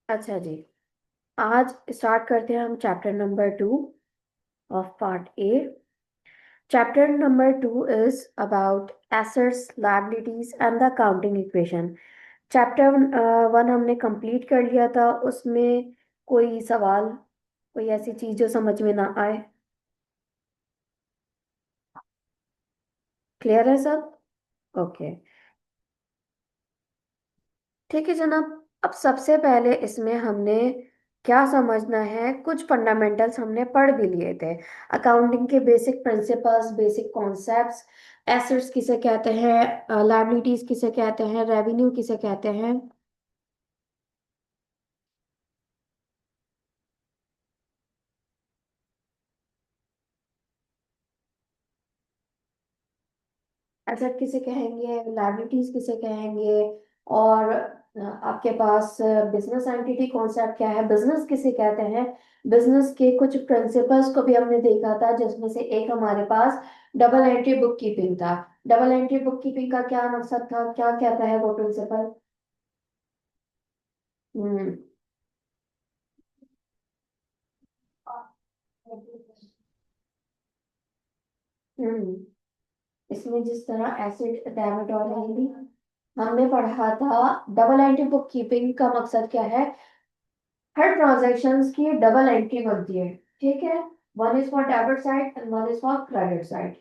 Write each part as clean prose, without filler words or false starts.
अच्छा जी। आज स्टार्ट करते हैं हम chapter number 2 of part A. Chapter number 2 is about assets, liabilities and the accounting equation. Chapter 1 हमने कंप्लीट कर लिया था। उसमें कोई सवाल, कोई ऐसी चीज जो समझ में ना आए? क्लियर है सब? ओके। ठीक है जनाब। अब सबसे पहले इसमें हमने क्या समझना है, कुछ फंडामेंटल्स हमने पढ़ भी लिए थे। अकाउंटिंग के basic principles, basic concepts. Assets किसे कहते हैं, लायबिलिटीज किसे कहते हैं, रेवेन्यू किसे कहते हैं। एसेट किसे कहेंगे, लायबिलिटीज किसे कहेंगे, और आपके पास बिजनेस एंटिटी कॉन्सेप्ट क्या है, बिजनेस किसे कहते हैं। बिजनेस के कुछ प्रिंसिपल्स को भी हमने देखा था, जिसमें से एक हमारे पास डबल एंट्री बुक कीपिंग था। डबल एंट्री बुक कीपिंग का क्या मकसद था, क्या कहता है वो प्रिंसिपल? हम्म। हम्म। इसमें जिस तरह एसिड, डेबिट और क्रेडिट हमने पढ़ा था, डबल एंट्री बुक कीपिंग का मकसद क्या है? हर ट्रांजैक्शंस की डबल एंट्री बनती है। ठीक है। One is for debit side and one is for credit side.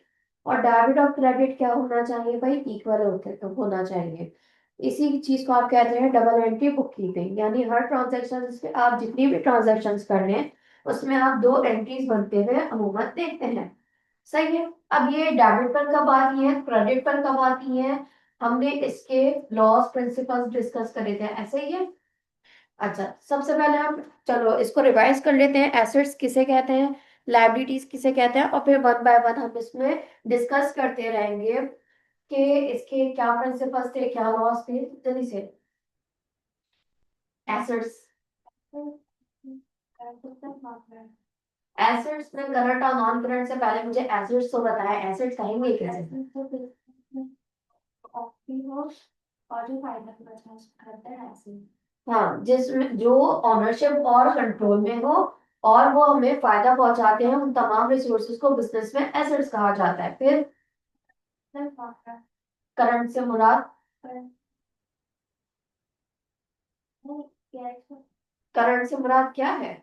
और डेबिट और क्रेडिट क्या होना चाहिए भाई? इक्वल होते तो होना चाहिए। इसी चीज को आप कहते हैं डबल एंट्री बुक कीपिंग। यानी हर ट्रांजैक्शन पे आप जितनी भी ट्रांजैक्शन कर रहे हैं, उसमें आप दो एंट्रीज बनते हुए अमूमन देखते हैं। सही है। अब ये डेबिट पर कब आती है, क्रेडिट पर कब आती है? हमने इसके लॉस प्रिंसिपल्स डिस्कस करे थे, ऐसे ही है। अच्छा, सबसे पहले हम चलो इसको रिवाइज कर लेते हैं। एसेट्स किसे कहते हैं, लायबिलिटीज किसे कहते हैं, और फिर वन बाय वन हम इसमें डिस्कस करते रहेंगे कि इसके क्या प्रिंसिपल्स थे, क्या लॉस थे। जल्दी से। एसेट्स। एसेट्स में करंट और नॉन करंट से पहले मुझे एसेट्स तो बताया, एसेट्स कहेंगे कैसे? और जो फायदा करता है ऐसे। हाँ, जिसमें जो ऑनरशिप और कंट्रोल में हो और वो हमें फायदा पहुंचाते हैं, उन तमाम रिसोर्सेज को बिजनेस में एसेट्स कहा जाता है। फिर करंट से मुराद, करंट से मुराद क्या है?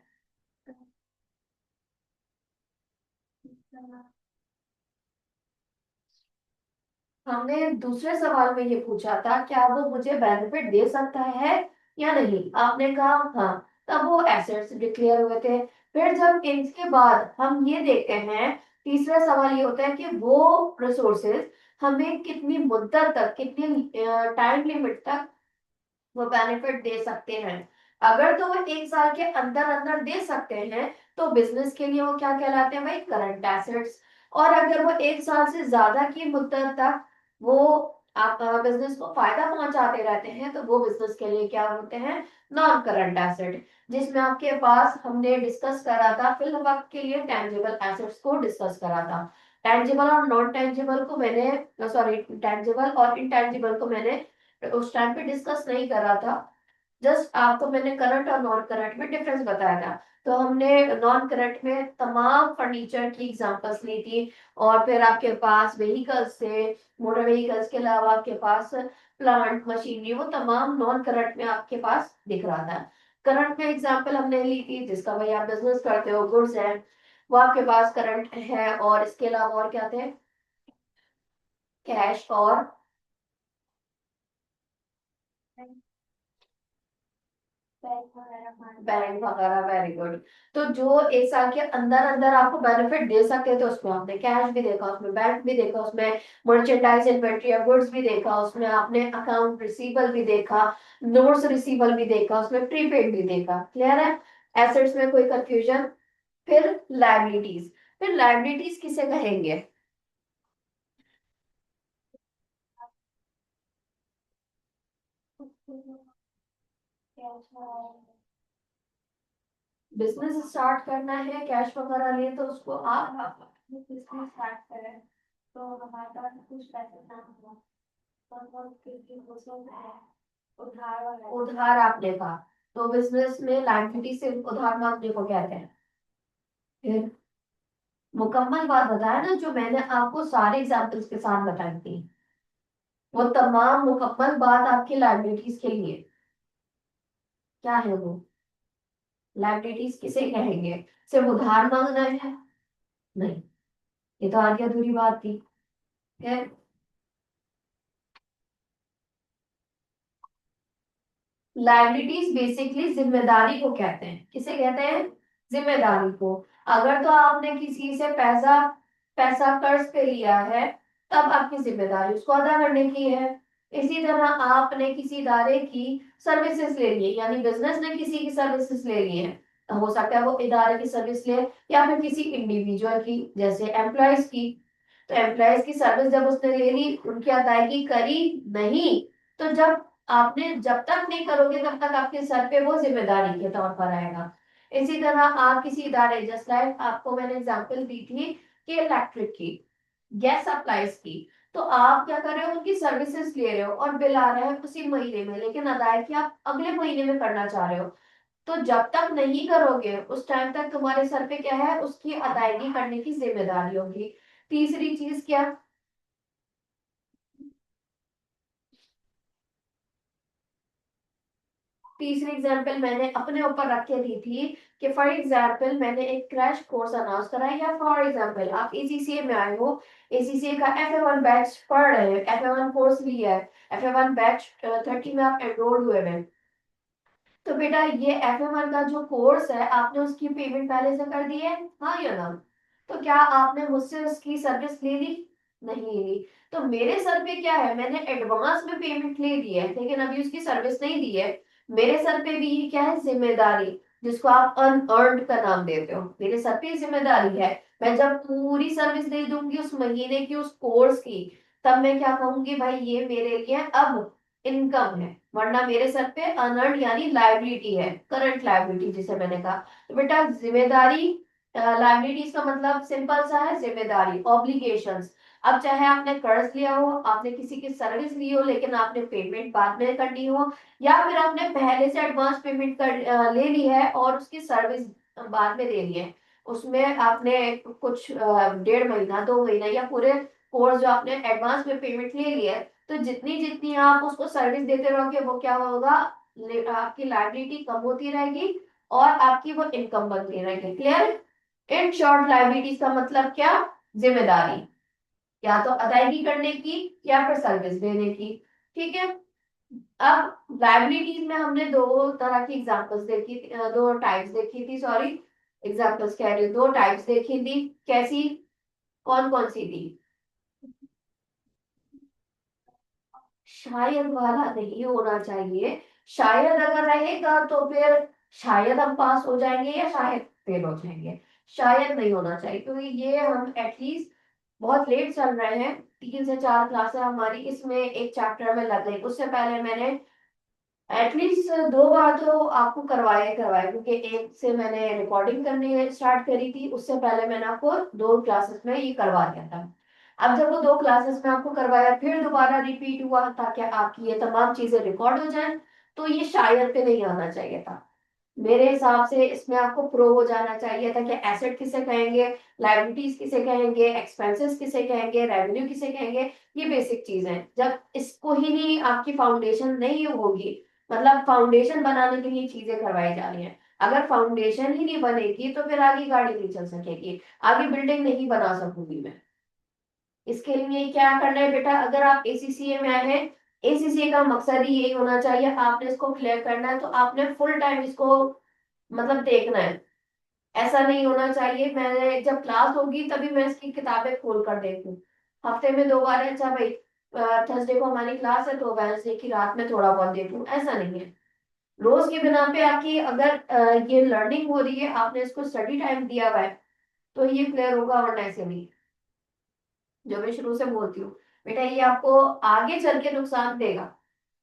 हमने दूसरे सवाल में ये पूछा था, क्या वो मुझे बेनिफिट दे सकता है या नहीं? आपने कहा हाँ। तब वो एसेट्स डिक्लेयर हुए थे। फिर जब इसके बाद हम ये देखते हैं, तीसरा सवाल ये होता है कि वो रिसोर्सेज हमें कितनी मुद्दत तक, कितनी टाइम लिमिट तक वो बेनिफिट दे सकते हैं। अगर तो वो एक साल के अंदर अंदर दे सकते हैं, तो बिजनेस के लिए वो क्या कहलाते हैं भाई? Current assets. और अगर वो एक साल से ज्यादा की मुद्दत तक वो आप बिजनेस को फायदा पहुंचाते रहते हैं, तो वो बिजनेस के लिए क्या होते हैं? Non current asset. जिसमें आपके पास हमने डिस्कस करा था फिल वक्त के लिए टेंजिबल एसेट्स को डिस्कस करा था। टेंजिबल और नॉन टेंजिबल को मैंने, सॉरी, टेंजिबल और इनटेंजिबल को मैंने उस टाइम पे डिस्कस नहीं करा था। जस्ट आपको मैंने करंट और नॉन करंट में डिफरेंस बताया था। तो हमने नॉन करंट में तमाम फर्नीचर की एग्जांपल्स ली थी। और फिर आपके पास व्हीकल्स थे, मोटर व्हीकल्स के अलावा आपके पास प्लांट मशीनरी, वो तमाम नॉन करंट में आपके पास दिख रहा था। करंट में एग्जांपल हमने ली थी जिसका भाई आप बिजनेस करते हो, गुड्स है, वो आपके पास करंट है। और इसके अलावा और क्या थे? कैश और बैंक वगैरह। Very good. तो जो एक साल के अंदर अंदर आपको बेनिफिट दे सकते थे, उसमें आपने कैश भी देखा, उसमें बैंक भी देखा, उसमें मर्चेंडाइज इन्वेंट्री या गुड्स भी देखा, उसमें आपने अकाउंट रिसीवल भी देखा, नोट्स रिसीवल भी देखा, उसमें प्रीपेड भी देखा। क्लियर है? एसेट्स में कोई कंफ्यूजन? फिर लायबिलिटीज। फिर लायबिलिटीज किसे कहेंगे? बिजनेस स्टार्ट करना है, कैश वगैरह लिए, तो उसको आप बिजनेस स्टार्ट करें तो हमारे पास कुछ पैसे ना हो, तो हम किसी को उधार, उधार आपने कहा। तो बिजनेस में लायबिलिटी से उधार मांगने को कहते हैं। फिर मुकम्मल बात बताया ना, जो मैंने आपको सारे एग्जांपल्स के साथ बताई थी, वो तमाम मुकम्मल बात आपकी लायबिलिटीज के लिए। क्या है वो? लायबिलिटीज किसे कहेंगे? सिर्फ उधार मांगना है? नहीं, ये तो आधी अधूरी बात थी। फिर लायबिलिटीज बेसिकली जिम्मेदारी को कहते हैं। किसे कहते हैं? जिम्मेदारी को। अगर तो आपने किसी से पैसा पैसा कर्ज पे लिया है, तब आपकी जिम्मेदारी उसको अदा करने की है। इसी तरह आपने किसी इदारे की सर्विसेज ले ली है, यानी बिजनेस ने किसी की सर्विसेज ले ली है, तो हो सकता है वो इदारे की सर्विस ले, या फिर किसी इंडिविजुअल की, जैसे एम्प्लॉयज की। तो एम्प्लॉयज की सर्विस जब उसने ले ली, उनकी अदायगी करी नहीं, तो जब तक नहीं करोगे तब तक आपके सर पे वो जिम्मेदारी के तौर पर आएगा। इसी तरह आप किसी इदारे, जस्ट लाइक आपको मैंने एग्जांपल दी थी कि इलेक्ट्रिक की, गैस सप्लाईज की, तो आप क्या कर रहे हो, उनकी सर्विसेज ले रहे हो और बिल आ रहा है उसी महीने में, लेकिन अदायगी आप अगले महीने में करना चाह रहे हो। तो जब तक नहीं करोगे उस टाइम तक तुम्हारे सर पे क्या है, उसकी अदायगी करने की जिम्मेदारी होगी। तीसरी चीज क्या? तीसरी एग्जाम्पल मैंने अपने ऊपर रख के दी थी कि फॉर एग्जाम्पल मैंने एक क्रैश कोर्स अनाउंस करा है, या फॉर एग्जाम्पल आप एसीसीए में आए हो, एसीसीए का FA1 बैच पढ़ रहे हैं, FA1 कोर्स लिया है, FA1 बैच 30 में आप एनरोल हुए हैं, तो बेटा ये FA1 का जो कोर्स है, आपने उसकी पेमेंट पहले से कर दी है, हाँ या ना? तो क्या आपने मुझसे उसकी सर्विस ले ली? नहीं ली। तो मेरे सर पे क्या है, मैंने एडवांस में पेमेंट ले ली है, लेकिन अभी उसकी सर्विस नहीं दी है। मेरे सर पे भी ये क्या है, जिम्मेदारी, जिसको आप अनअर्न्ड का नाम देते हो, मेरे सर पे जिम्मेदारी है। मैं जब पूरी सर्विस दे दूंगी उस महीने की, उस कोर्स की, तब मैं क्या कहूंगी, भाई ये मेरे लिए अब इनकम है, वरना मेरे सर पे अनअर्न्ड यानी लायबिलिटी है, करंट लायबिलिटी जिसे मैंने कहा। तो बेटा जिम्मेदारी, लायबिलिटीज का मतलब सिंपल सा है, जिम्मेदारी, ऑब्लिगेशंस। अब चाहे आपने कर्ज लिया हो, आपने किसी की सर्विस ली हो, लेकिन आपने पेमेंट बाद में करनी हो, या फिर आपने पहले से एडवांस पेमेंट ले ली है और उसकी सर्विस बाद में दे ली है, उसमें आपने कुछ 1.5 महीना 2 महीना या पूरे कोर्स जो आपने एडवांस में पेमेंट ले लिया है, तो जितनी जितनी आप उसको सर्विस देते रहोगे वो क्या होगा, आपकी लायबिलिटी कम होती रहेगी और आपकी वो इनकम बनती रहेगी। क्लियर? इन शॉर्ट लायबिलिटीज का मतलब क्या? जिम्मेदारी, या तो अदायगी करने की या फिर सर्विस देने की। ठीक है। अब लायबिलिटीज में हमने दो तरह की एग्जांपल्स देखी दो टाइप्स देखी थी, सॉरी, एग्जांपल्स कह रही हूँ, दो टाइप्स देखी थी। कैसी? कौन कौन सी थी? शायद वाला नहीं होना चाहिए। शायद अगर रहेगा तो फिर शायद हम पास हो जाएंगे या शायद फेल हो जाएंगे। शायद नहीं होना चाहिए, क्योंकि ये हम एटलीस्ट बहुत लेट चल रहे हैं, 3 से 4 क्लासें हमारी इसमें एक चैप्टर में लग गई। उससे पहले मैंने एटलीस्ट 2 बार तो आपको करवाया ही करवाया, क्योंकि एक से मैंने रिकॉर्डिंग करनी स्टार्ट करी थी, उससे पहले मैंने आपको 2 क्लासेस में ये करवा दिया था। अब जब वो 2 क्लासेस में आपको करवाया, फिर दोबारा रिपीट हुआ ताकि आपकी ये तमाम चीजें रिकॉर्ड हो जाएं, तो ये शायद पे नहीं आना चाहिए था। मेरे हिसाब से इसमें आपको प्रो हो जाना चाहिए था कि एसेट किसे कहेंगे, लायबिलिटीज किसे कहेंगे, एक्सपेंसेस किसे कहेंगे, रेवेन्यू किसे कहेंगे। ये बेसिक चीज है। जब इसको ही नहीं, आपकी फाउंडेशन नहीं होगी, मतलब फाउंडेशन बनाने के लिए चीजें करवाई जा रही हैं, अगर फाउंडेशन ही नहीं बनेगी तो फिर आगे गाड़ी नहीं चल सकेगी, आगे बिल्डिंग नहीं बना सकूंगी मैं। इसके लिए क्या करना है बेटा, अगर आप ACCA में आए हैं, ACCA का मकसद ही यही होना चाहिए, आपने इसको क्लियर करना है, तो आपने फुल टाइम इसको मतलब देखना है। ऐसा नहीं होना चाहिए मैंने जब क्लास होगी तभी मैं इसकी किताबें खोल कर देखूं, हफ्ते में 2 बार है, अच्छा भाई थर्सडे को हमारी क्लास है तो वेडनेसडे की रात में थोड़ा बहुत देखूं, ऐसा नहीं है। रोज के बिना पे आपकी अगर ये लर्निंग हो रही है, आपने इसको स्टडी टाइम दिया हुआ है, तो ये क्लियर होगा, वरना ऐसे नहीं। जो मैं शुरू से बोलती हूँ, बेटा ये आपको आगे चल के नुकसान देगा,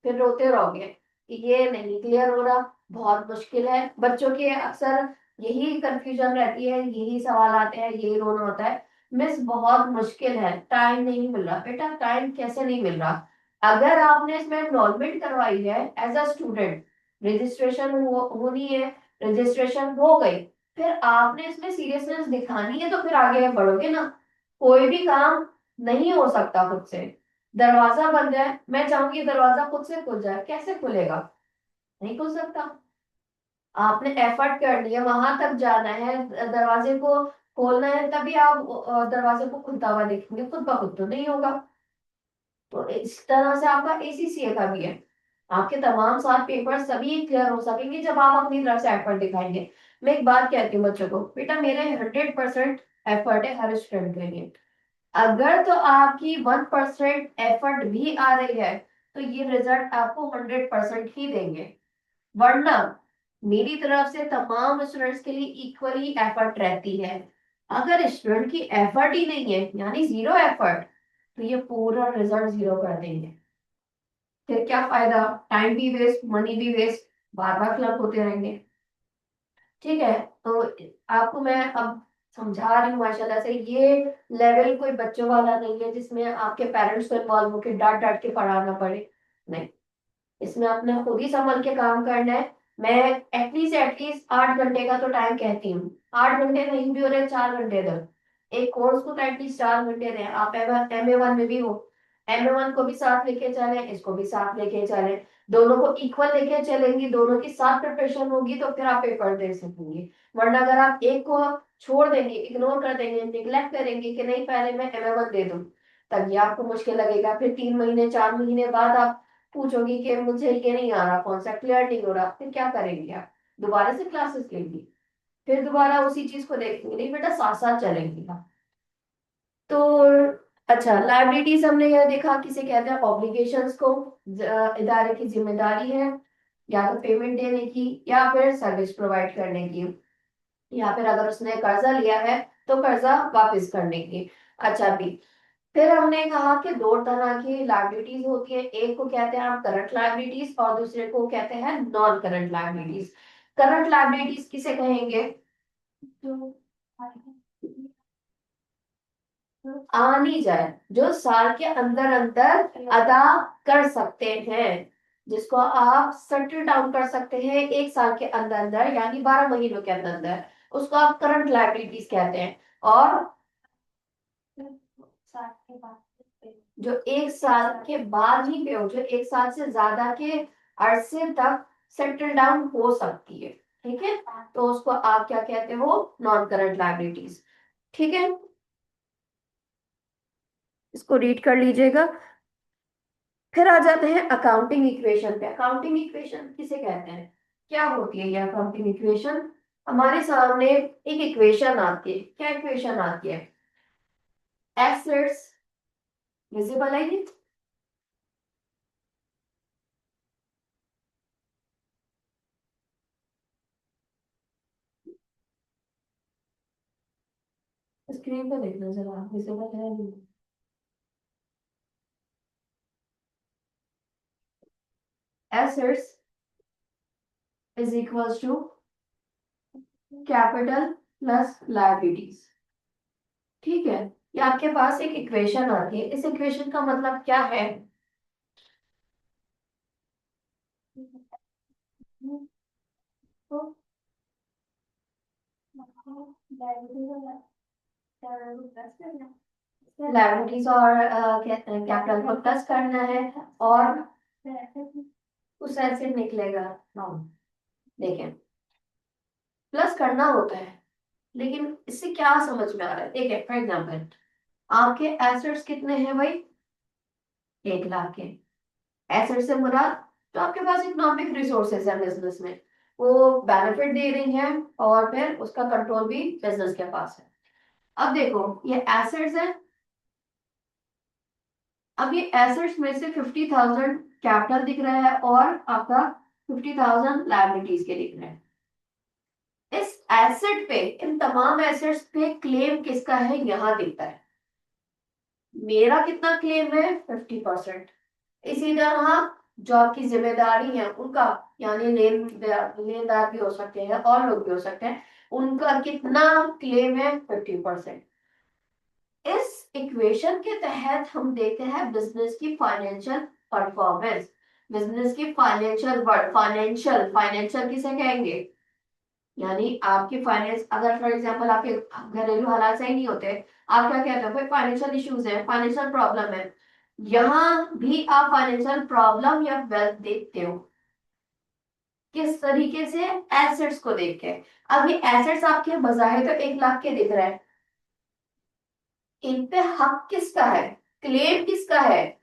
फिर रोते रहोगे कि ये नहीं क्लियर हो रहा, बहुत मुश्किल है। बच्चों के अक्सर यही कंफ्यूजन रहती है, यही सवाल आते हैं, यही रोना होता है, मिस बहुत मुश्किल है, टाइम नहीं मिल रहा। बेटा टाइम कैसे नहीं मिल रहा? अगर आपने इसमें एनरोलमेंट करवाई है एज अ स्टूडेंट, रजिस्ट्रेशन होनी है, रजिस्ट्रेशन हो गई, फिर आपने इसमें सीरियसनेस दिखानी है तो फिर आगे बढ़ोगे ना। कोई भी काम नहीं हो सकता खुद से। दरवाजा बंद है, मैं चाहूंगी दरवाजा खुद से खुल जाए, कैसे खुलेगा? नहीं खुल सकता। आपने एफर्ट कर लिया, वहां तक जाना है, दरवाजे को खोलना है, तभी आप दरवाजे को खुलता हुआ देखेंगे, खुद ब खुद तो नहीं होगा। तो इस तरह से आपका एसीसीए का भी है। आपके तमाम सात पेपर सभी क्लियर हो सकेंगे जब आप अपनी तरफ से एफर्ट दिखाएंगे। मैं एक बात कहती हूँ बच्चों को, बेटा मेरे 100% एफर्ट है हर स्टूडेंट के लिए। अगर तो आपकी 1% एफर्ट भी आ रही है तो ये रिजल्ट आपको 100% ही देंगे। वरना मेरी तरफ से तमाम स्टूडेंट्स के लिए इक्वली एफर्ट रहती है। अगर स्टूडेंट की एफर्ट ही नहीं है, यानी जीरो एफर्ट, तो ये पूरा रिजल्ट जीरो कर देंगे। फिर क्या फायदा? टाइम भी वेस्ट, मनी भी वेस्ट, बार बार क्लब होते रहेंगे। ठीक है। तो आपको मैं अब समझा रही हूँ माशाल्लाह से, ये लेवल कोई बच्चों वाला नहीं है जिसमें आपके पेरेंट्स को इन्वॉल्व होकर डांट डांट के पढ़ाना पड़े। नहीं, इसमें आपने खुद ही संभल के काम करना है। मैं एटलीस्ट 8 घंटे का तो टाइम कहती हूँ। 8 घंटे नहीं भी हो रहे, 4 घंटे दो। एक कोर्स को तो एटलीस्ट 4 घंटे दें। आप MA1 में भी हो, MA1 को भी साथ लेके चले, इसको भी साथ लेके चले। दोनों को इक्वल लेके चलेंगी, दोनों की साथ प्रिपरेशन होगी तो फिर आप पेपर दे सकेंगे। वरना अगर आप एक को छोड़ देंगे, इग्नोर कर देंगे, निग्लेक्ट करेंगे कि नहीं पहले मैं MA1 दे दूं, तब ये आपको मुश्किल लगेगा। फिर 3 महीने 4 महीने बाद आप पूछोगी कि मुझे ये नहीं आ रहा, कॉन्सेप्ट क्लियर नहीं हो रहा, फिर क्या करेंगे आप? दोबारा से क्लासेस लेंगी, फिर दोबारा उसी चीज को देखेंगे? नहीं बेटा, साथ साथ चलेंगी आप। तो अच्छा, लाइबिलिटीज हमने यह देखा किसे कहते हैं, ऑब्लिगेशंस को। इदारे की जिम्मेदारी है या तो पेमेंट देने की या फिर सर्विस प्रोवाइड करने की, या फिर अगर उसने कर्जा लिया है तो कर्जा वापस करने की। अच्छा भी, फिर हमने कहा कि दो तरह की लाइबिलिटीज होती है, एक को कहते हैं आप करंट लाइबिलिटीज और दूसरे को कहते हैं non current liabilities. Current liabilities किसे कहेंगे? जो आ नहीं जाए, जो साल के अंदर अंदर अदा कर सकते हैं, जिसको आप सेटल डाउन कर सकते हैं 1 साल के अंदर अंदर, यानी 12 महीनों के अंदर अंदर, उसको आप करंट लाइबिलिटीज कहते हैं। और जो 1 साल के बाद ही पे हो, जो 1 साल से ज्यादा के अरसे तक सेटल डाउन हो सकती है, ठीक है, तो उसको आप क्या कहते हो? Non current liabilities. ठीक है, इसको रीड कर लीजिएगा। फिर आ जाते हैं अकाउंटिंग इक्वेशन पे। अकाउंटिंग इक्वेशन किसे कहते हैं, क्या होती है ये अकाउंटिंग इक्वेशन? हमारे सामने एक इक्वेशन आती है, क्या इक्वेशन आती है? एसेट्स, विजिबल है ये? स्क्रीन पे देखना जरा, विजिबल है नहीं? Assets is equals to capital plus liabilities. ठीक है, ये आपके पास एक इक्वेशन आती है, इस इक्वेशन का मतलब क्या है? लायबिलिटीज और कैपिटल को प्लस करना है, और उस एसेट निकलेगा। हाँ, देखें, प्लस करना होता है, लेकिन इससे क्या समझ में आ रहा है? देखिए फॉर एग्जाम्पल, आपके एसेट्स कितने हैं भाई? 1 लाख के। एसेट से मुराद, तो आपके पास इकोनॉमिक रिसोर्सेज है बिजनेस में, वो बेनिफिट दे रही हैं, और फिर उसका कंट्रोल भी बिजनेस के पास है। अब देखो, ये एसेट्स है। अब ये एसेट्स में से 50,000 कैपिटल दिख रहा है और आपका 50,000 लायबिलिटीज के दिख रहे हैं। इस एसेट पे, इन तमाम एसेट्स पे क्लेम किसका है यहां दिखता है। मेरा कितना क्लेम है? 50%। इसी तरह जो आपकी जिम्मेदारी है उनका, यानी लेनदार भी हो सकते हैं और लोग भी हो सकते हैं, उनका कितना क्लेम है? 50%। इस इक्वेशन के तहत हम देखते हैं बिजनेस की फाइनेंशियल परफॉर्मेंस। बिजनेस की फाइनेंशियल वर्ड, फाइनेंशियल फाइनेंशियल किसे कहेंगे, यानी आपके फाइनेंस, अगर फॉर एग्जांपल आपके घरेलू हालात सही नहीं होते, आप क्या कहते हो कोई फाइनेंशियल इश्यूज है, फाइनेंशियल प्रॉब्लम है, यहाँ भी आप फाइनेंशियल प्रॉब्लम या वेल्थ देखते हो। किस तरीके से? एसेट्स को देख के। अब ये एसेट्स आपके बजाय तो 1 लाख के दिख रहे हैं, इन पे हक किसका है, क्लेम किसका है,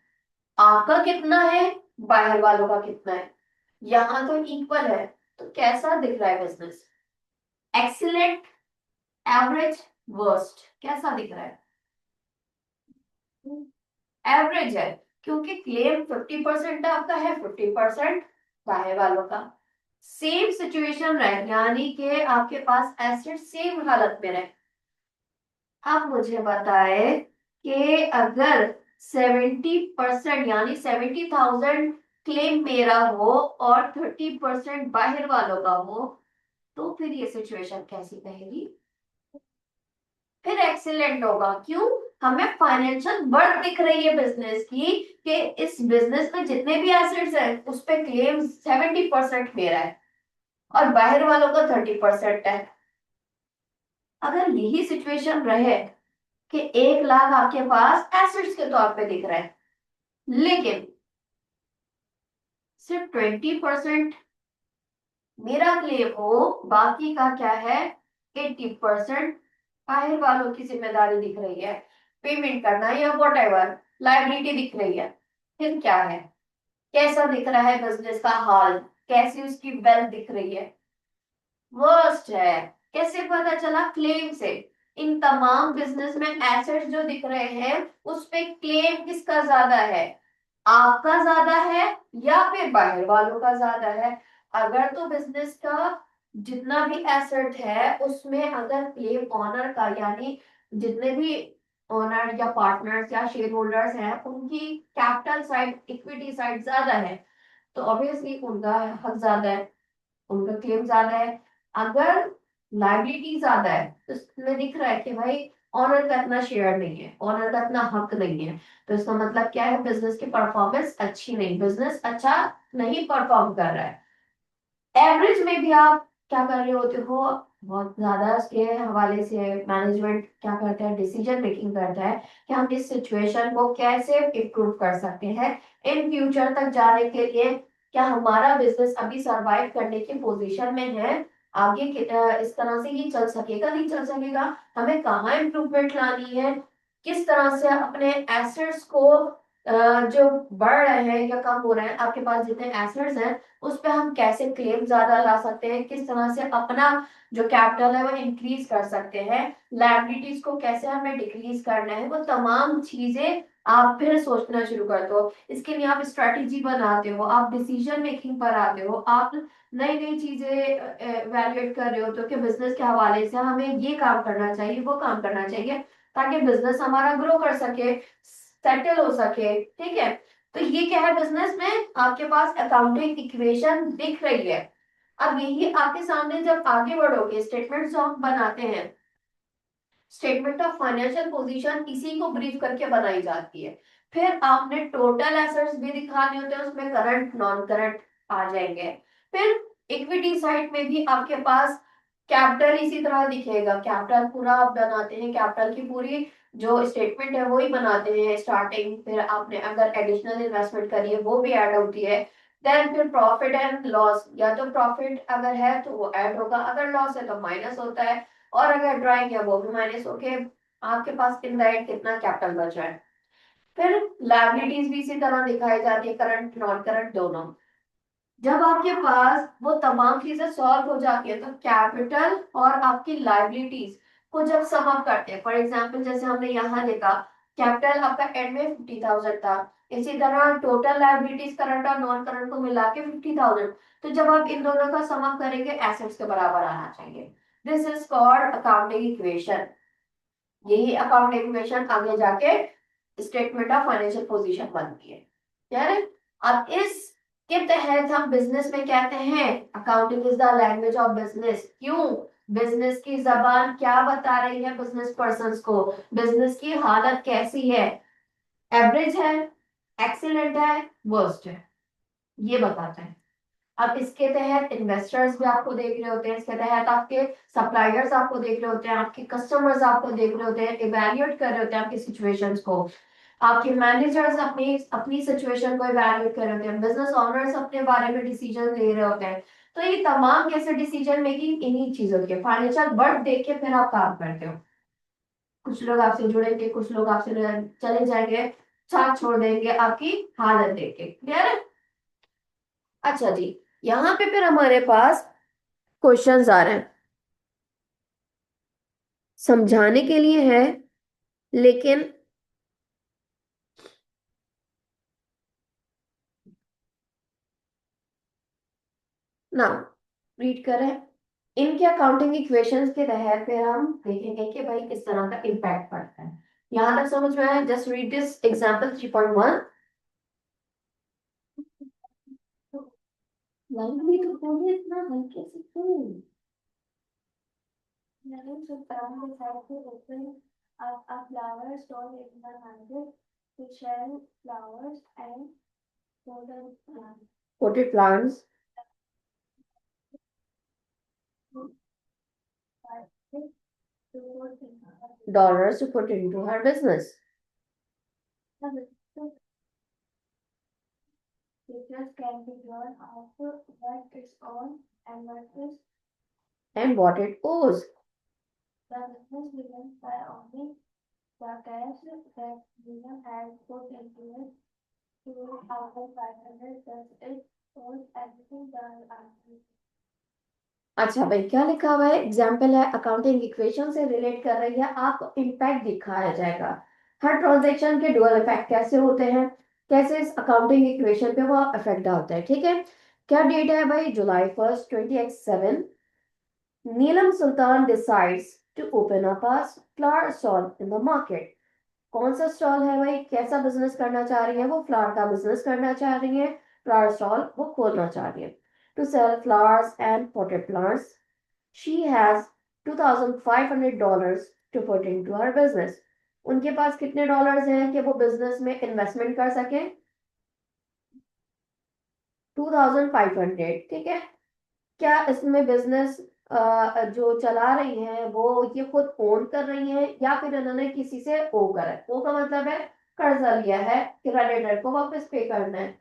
आपका कितना है, बाहर वालों का कितना है, यहाँ तो इक्वल है। तो कैसा दिख रहा है बिजनेस? एक्सीलेंट, एवरेज, वर्स्ट, कैसा दिख रहा है? एवरेज है, क्योंकि क्लेम 50% आपका है, 50% बाहर वालों का। सेम सिचुएशन रहे, यानी कि आपके पास एसेट सेम हालत में रहे। अब मुझे बताए कि अगर 70% यानी 70,000 क्लेम मेरा हो और 30% बाहर वालों का हो, तो फिर ये सिचुएशन कैसी रहेगी? फिर एक्सीलेंट होगा। क्यों? हमें फाइनेंशियल वर्थ दिख रही है बिजनेस की, कि इस बिजनेस में जितने भी एसेट्स हैं उस पे क्लेम 70% मेरा है और बाहर वालों का 30% है। अगर यही सिचुएशन रहे कि 1 लाख आपके पास एसेट्स के तौर पे दिख रहा है, लेकिन सिर्फ 20% मेरा क्लेम हो, बाकी का क्या है, 80% बाहर वालों की जिम्मेदारी दिख रही है, पेमेंट करना या वॉट एवर लाइबिलिटी दिख रही है, फिर क्या है? कैसा दिख रहा है बिजनेस का हाल, कैसी उसकी वेल्थ दिख रही है? वर्स्ट है। कैसे पता चला? क्लेम से। इन तमाम बिजनेस में एसेट्स जो दिख रहे हैं उस पे क्लेम किसका ज्यादा है, आपका ज्यादा है या फिर बाहर वालों का ज्यादा है? अगर तो बिजनेस का जितना भी एसेट है उसमें अगर क्लेम ऑनर का, यानी जितने भी ओनर या पार्टनर्स या शेयर होल्डर्स हैं उनकी कैपिटल साइड, इक्विटी साइड ज्यादा है, तो ऑब्वियसली उनका हक ज्यादा है, उनका क्लेम ज्यादा है। अगर लाइबिलिटी ज्यादा है तो इसमें दिख रहा है कि भाई ऑनर का इतना शेयर नहीं है, ऑनर का इतना हक नहीं है, तो इसका मतलब क्या है, बिजनेस की परफॉर्मेंस अच्छी नहीं, बिजनेस अच्छा नहीं परफॉर्म कर रहा है। एवरेज में भी आप क्या कर रहे होते हो, बहुत ज्यादा उसके हवाले से मैनेजमेंट क्या करता है, डिसीजन मेकिंग करता है कि हम इस सिचुएशन को कैसे इम्प्रूव कर सकते हैं इन फ्यूचर तक जाने के लिए। क्या हमारा बिजनेस अभी सरवाइव करने की पोजीशन में है, आगे इस तरह से ही चल सकेगा, नहीं चल सकेगा, हमें कहाँ इम्प्रूवमेंट लानी है, किस तरह से अपने एसेट्स को जो बढ़ रहे हैं या कम हो रहे हैं, आपके पास जितने एसेट्स हैं उस पे हम कैसे क्लेम ज्यादा ला सकते हैं, किस तरह से अपना जो कैपिटल है वो इंक्रीज कर सकते हैं, लायबिलिटीज को कैसे हमें डिक्रीज करना है, वो तमाम चीजें आप फिर सोचना शुरू करते हो। इसके लिए आप स्ट्रेटेजी बनाते हो, आप डिसीजन मेकिंग पर आते हो, आप नई नई चीजें इवैल्यूएट कर रहे हो, तो कि बिजनेस के हवाले से हमें ये काम करना चाहिए, वो काम करना चाहिए, ताकि बिजनेस हमारा ग्रो कर सके, सेटल हो सके। ठीक है, तो ये क्या है, बिजनेस में आपके पास अकाउंटिंग इक्वेशन दिख रही है। अब यही आपके सामने जब आगे बढ़ोगे, स्टेटमेंट जो हम बनाते हैं, स्टेटमेंट ऑफ फाइनेंशियल पोजीशन इसी को ब्रीफ करके बनाई जाती है। फिर आपने टोटल एसेट्स भी दिखाने होते हैं, उसमें करंट नॉन करंट आ जाएंगे। फिर इक्विटी साइड में भी आपके पास कैपिटल इसी तरह दिखेगा, कैपिटल पूरा आप बनाते हैं, कैपिटल की पूरी जो स्टेटमेंट है वो ही बनाते हैं स्टार्टिंग, फिर आपने अगर एडिशनल इन्वेस्टमेंट करी है वो भी ऐड होती है। देन फिर प्रॉफिट एंड लॉस, या तो प्रॉफिट अगर है तो वो ऐड होगा, अगर लॉस है तो माइनस होता है, और अगर ड्राइंग है वो भी माइनस होके आपके पास इनडायरेक्ट कितना कैपिटल बच रहा है। फिर लायबिलिटीज भी इसी तरह दिखाई जाती है, करंट नॉन करंट दोनों। जब आपके पास वो तमाम चीजें सॉल्व हो जाती है तो कैपिटल और आपकी लायबिलिटीज को जब सम अप करते हैं, फॉर एग्जांपल जैसे हमने यहाँ देखा, कैपिटल आपका एंड में 50,000 था, इसी तरह टोटल लायबिलिटीज करंट और नॉन करंट को मिला के 50,000, तो जब आप इन दोनों का सम अप करेंगे एसेट्स के बराबर आना चाहिए। This is called accounting equation. यही अकाउंटिंग इक्वेशन आगे जाके स्टेटमेंट ऑफ फाइनेंशियल पोजीशन बनती है। यार अब इस के तहत हम बिजनेस में कहते हैं accounting is the language of business. क्यों? बिजनेस की जबान क्या बता रही है बिजनेस पर्संस को, बिजनेस की हालत कैसी है, एवरेज है, एक्सीलेंट है, वर्स्ट है। ये बताता है। अब इसके तहत इन्वेस्टर्स भी आपको देख रहे होते हैं, इसके तहत आपके सप्लायर्स आपको देख रहे होते हैं, आपके कस्टमर्स आपको देख रहे होते हैं, इवेल्युएट कर रहे होते हैं आपकी सिचुएशंस को। आपके मैनेजर्स अपनी अपनी सिचुएशन को इवेल्युएट कर रहे होते हैं, बिजनेस ओनर्स अपने बारे में डिसीजन ले रहे होते हैं। तो ये तमाम कैसे डिसीजन मेकिंग इन्हीं चीजों के फाइनेंशियल वर्ड देख के फिर आप काम करते हो। कुछ लोग आपसे जुड़ेंगे, कुछ लोग आपसे चले जाएंगे, साथ छोड़ देंगे आपकी हालत देख के। क्लियर है? अच्छा जी, यहाँ पे फिर हमारे पास क्वेश्चंस आ रहे हैं, समझाने के लिए है, लेकिन ना रीड करें। इनके अकाउंटिंग इक्वेशंस के तहत फिर हम देखेंगे कि भाई किस तरह का इम्पैक्ट पड़ता है। यहां तक समझ में आया? Just read this example 3.1। लंबी तो बोले इतना हल्के से क्यों? मैंने जो काम दिखाया थे open a flower stall in the market to sell flowers and potted plants. Potted plants. Dollars to put into her business. The business can be drawn out what it's on and what it owes. The business begins by owning the cash that William had put into it to 2,500, thus it owes everything done after. अच्छा भाई, क्या लिखा हुआ है? Example है, accounting equation से relate कर रही है, आपको इम्पैक्ट दिखाया जाएगा। हर ट्रांजैक्शन के डुअल इफेक्ट कैसे होते हैं, कैसे इस अकाउंटिंग इक्वेशन पे वो इफेक्ट डालता है। ठीक है, क्या डेट है भाई? July 1st 2007। Neelam Sultan decides to open up a flower stall in the market. कौन सा स्टॉल है भाई? कैसा बिजनेस करना चाह रही है वो? फ्लावर का बिजनेस करना चाह रही है, फ्लावर स्टॉल वो खोलना चाह रही है। To sell flowers and potted plants, she has $2,500 to put into her business. उनके पास कितने डॉलर्स हैं कि वो बिजनेस में इन्वेस्टमेंट कर सकें? 2,500। ठीक है, क्या इसमें बिजनेस जो चला रही है वो ये खुद ओन कर रही है, या फिर इन्होंने किसी से ओ करा है? ओ का मतलब है कर्जा लिया है, क्रेडिटर को वापस पे करना है,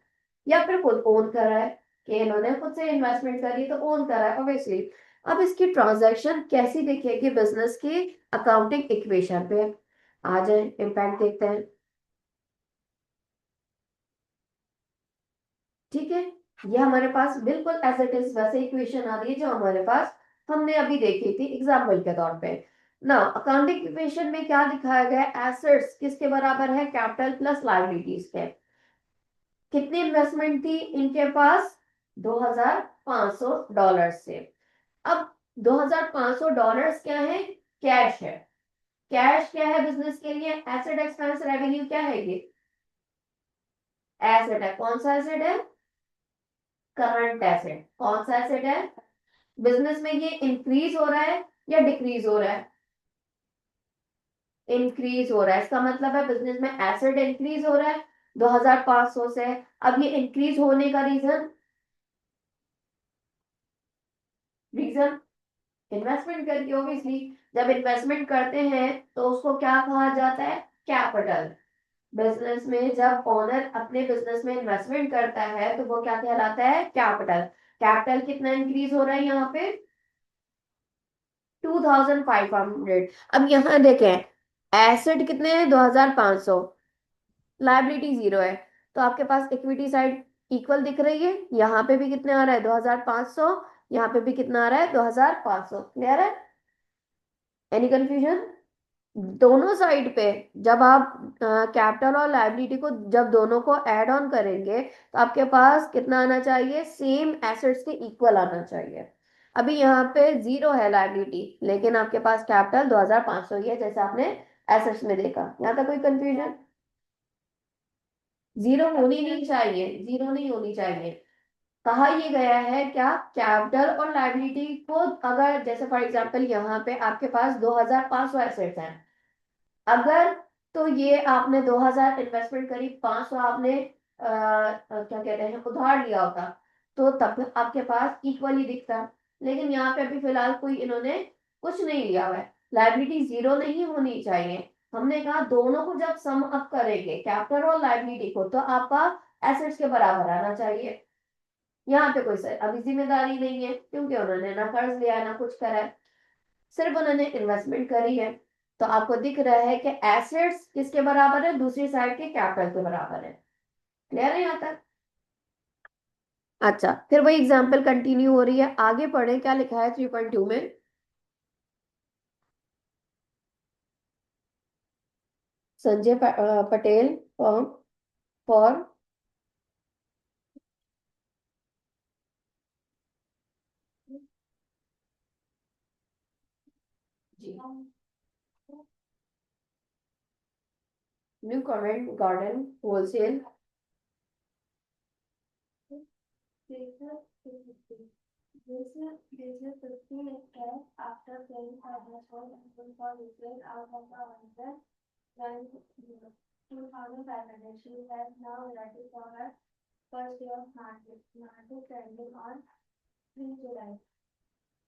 या फिर खुद ओन करा है कि इन्होंने खुद से इन्वेस्टमेंट करी तो ओन करा है ऑब्वियसली। अब इसकी ट्रांजैक्शन कैसी दिखेगी बिजनेस की अकाउंटिंग इक्वेशन पे? आ जाए इम्पैक्ट देखते हैं। ठीक है, ये हमारे पास बिल्कुल एज इट इज वैसे इक्वेशन आ रही है जो हमारे पास हमने अभी देखी थी एग्जाम्पल के तौर पे। ना अकाउंटिंग इक्वेशन में क्या दिखाया गया है? एसेट्स किसके बराबर है? कैपिटल प्लस लायबिलिटीज के। कितनी इन्वेस्टमेंट थी इनके पास? $2,500 से। अब $2,500 क्या है? कैश है। कैश क्या है बिजनेस के लिए? एसेट एक्सपेंस रेवेन्यू क्या है ये? एसेट है। कौन सा एसेट है? Current asset. कौन सा एसेट है? बिजनेस में ये इंक्रीज हो रहा है या डिक्रीज हो रहा है? इंक्रीज हो रहा है, इसका मतलब है बिजनेस में एसेट इंक्रीज हो रहा है 2,500 से। अब ये इंक्रीज होने का रीजन, रीजन इन्वेस्टमेंट करके ऑब्वियसली। जब इन्वेस्टमेंट करते हैं तो उसको क्या कहा जाता है? कैपिटल। बिजनेस में जब ओनर अपने बिजनेस में इन्वेस्टमेंट करता है तो वो क्या कहलाता है? कैपिटल। कैपिटल कितना इंक्रीज हो रहा है यहाँ पे? 2,500। अब यहाँ देखें, एसेट कितने हैं? 2,500। लाइबिलिटी जीरो है, तो आपके पास इक्विटी साइड इक्वल दिख रही है। यहाँ पे भी कितने आ रहा है? 2,500। यहाँ पे भी कितना आ रहा है? 2,500। क्लियर है? Any confusion? दोनों साइड पे जब आप कैपिटल और लायबिलिटी को जब दोनों को ऐड ऑन करेंगे तो आपके पास कितना आना चाहिए? सेम एसेट्स के इक्वल आना चाहिए। अभी यहाँ पे जीरो है लायबिलिटी, लेकिन आपके पास कैपिटल 2,500 ही है, जैसे आपने एसेट्स में देखा। यहाँ तक कोई कंफ्यूजन? जीरो होनी नहीं चाहिए, जीरो नहीं होनी चाहिए। कहा ये गया है क्या? कैपिटल और लायबिलिटी को अगर जैसे फॉर एग्जांपल यहाँ पे आपके पास 2,500 एसेट्स हैं, अगर तो ये आपने 2,000 इन्वेस्टमेंट करी, 500 आपने क्या कहते हैं उधार लिया होता, तो तब आपके पास इक्वली दिखता। लेकिन यहाँ पे अभी फिलहाल कोई इन्होंने कुछ नहीं लिया हुआ है, लाइबिलिटी जीरो नहीं होनी चाहिए। हमने कहा दोनों को जब सम अप करेंगे कैपिटल और लाइबिलिटी को, तो आपका एसेट्स के बराबर आना चाहिए। यहाँ पे कोई सर अभी जिम्मेदारी नहीं है, क्योंकि उन्होंने ना कर्ज लिया है ना कुछ करा है, सिर्फ उन्होंने इन्वेस्टमेंट करी है। तो आपको दिख रहा है कि एसेट्स किसके बराबर है, दूसरी साइड के कैपिटल के बराबर है। क्लियर है यहाँ तक? अच्छा, फिर वही एग्जांपल कंटिन्यू हो रही है, आगे पढ़े क्या लिखा है 3.2 में। Sanjay Patel form for. जी, न्यू कमेंट गार्डन होलसेल।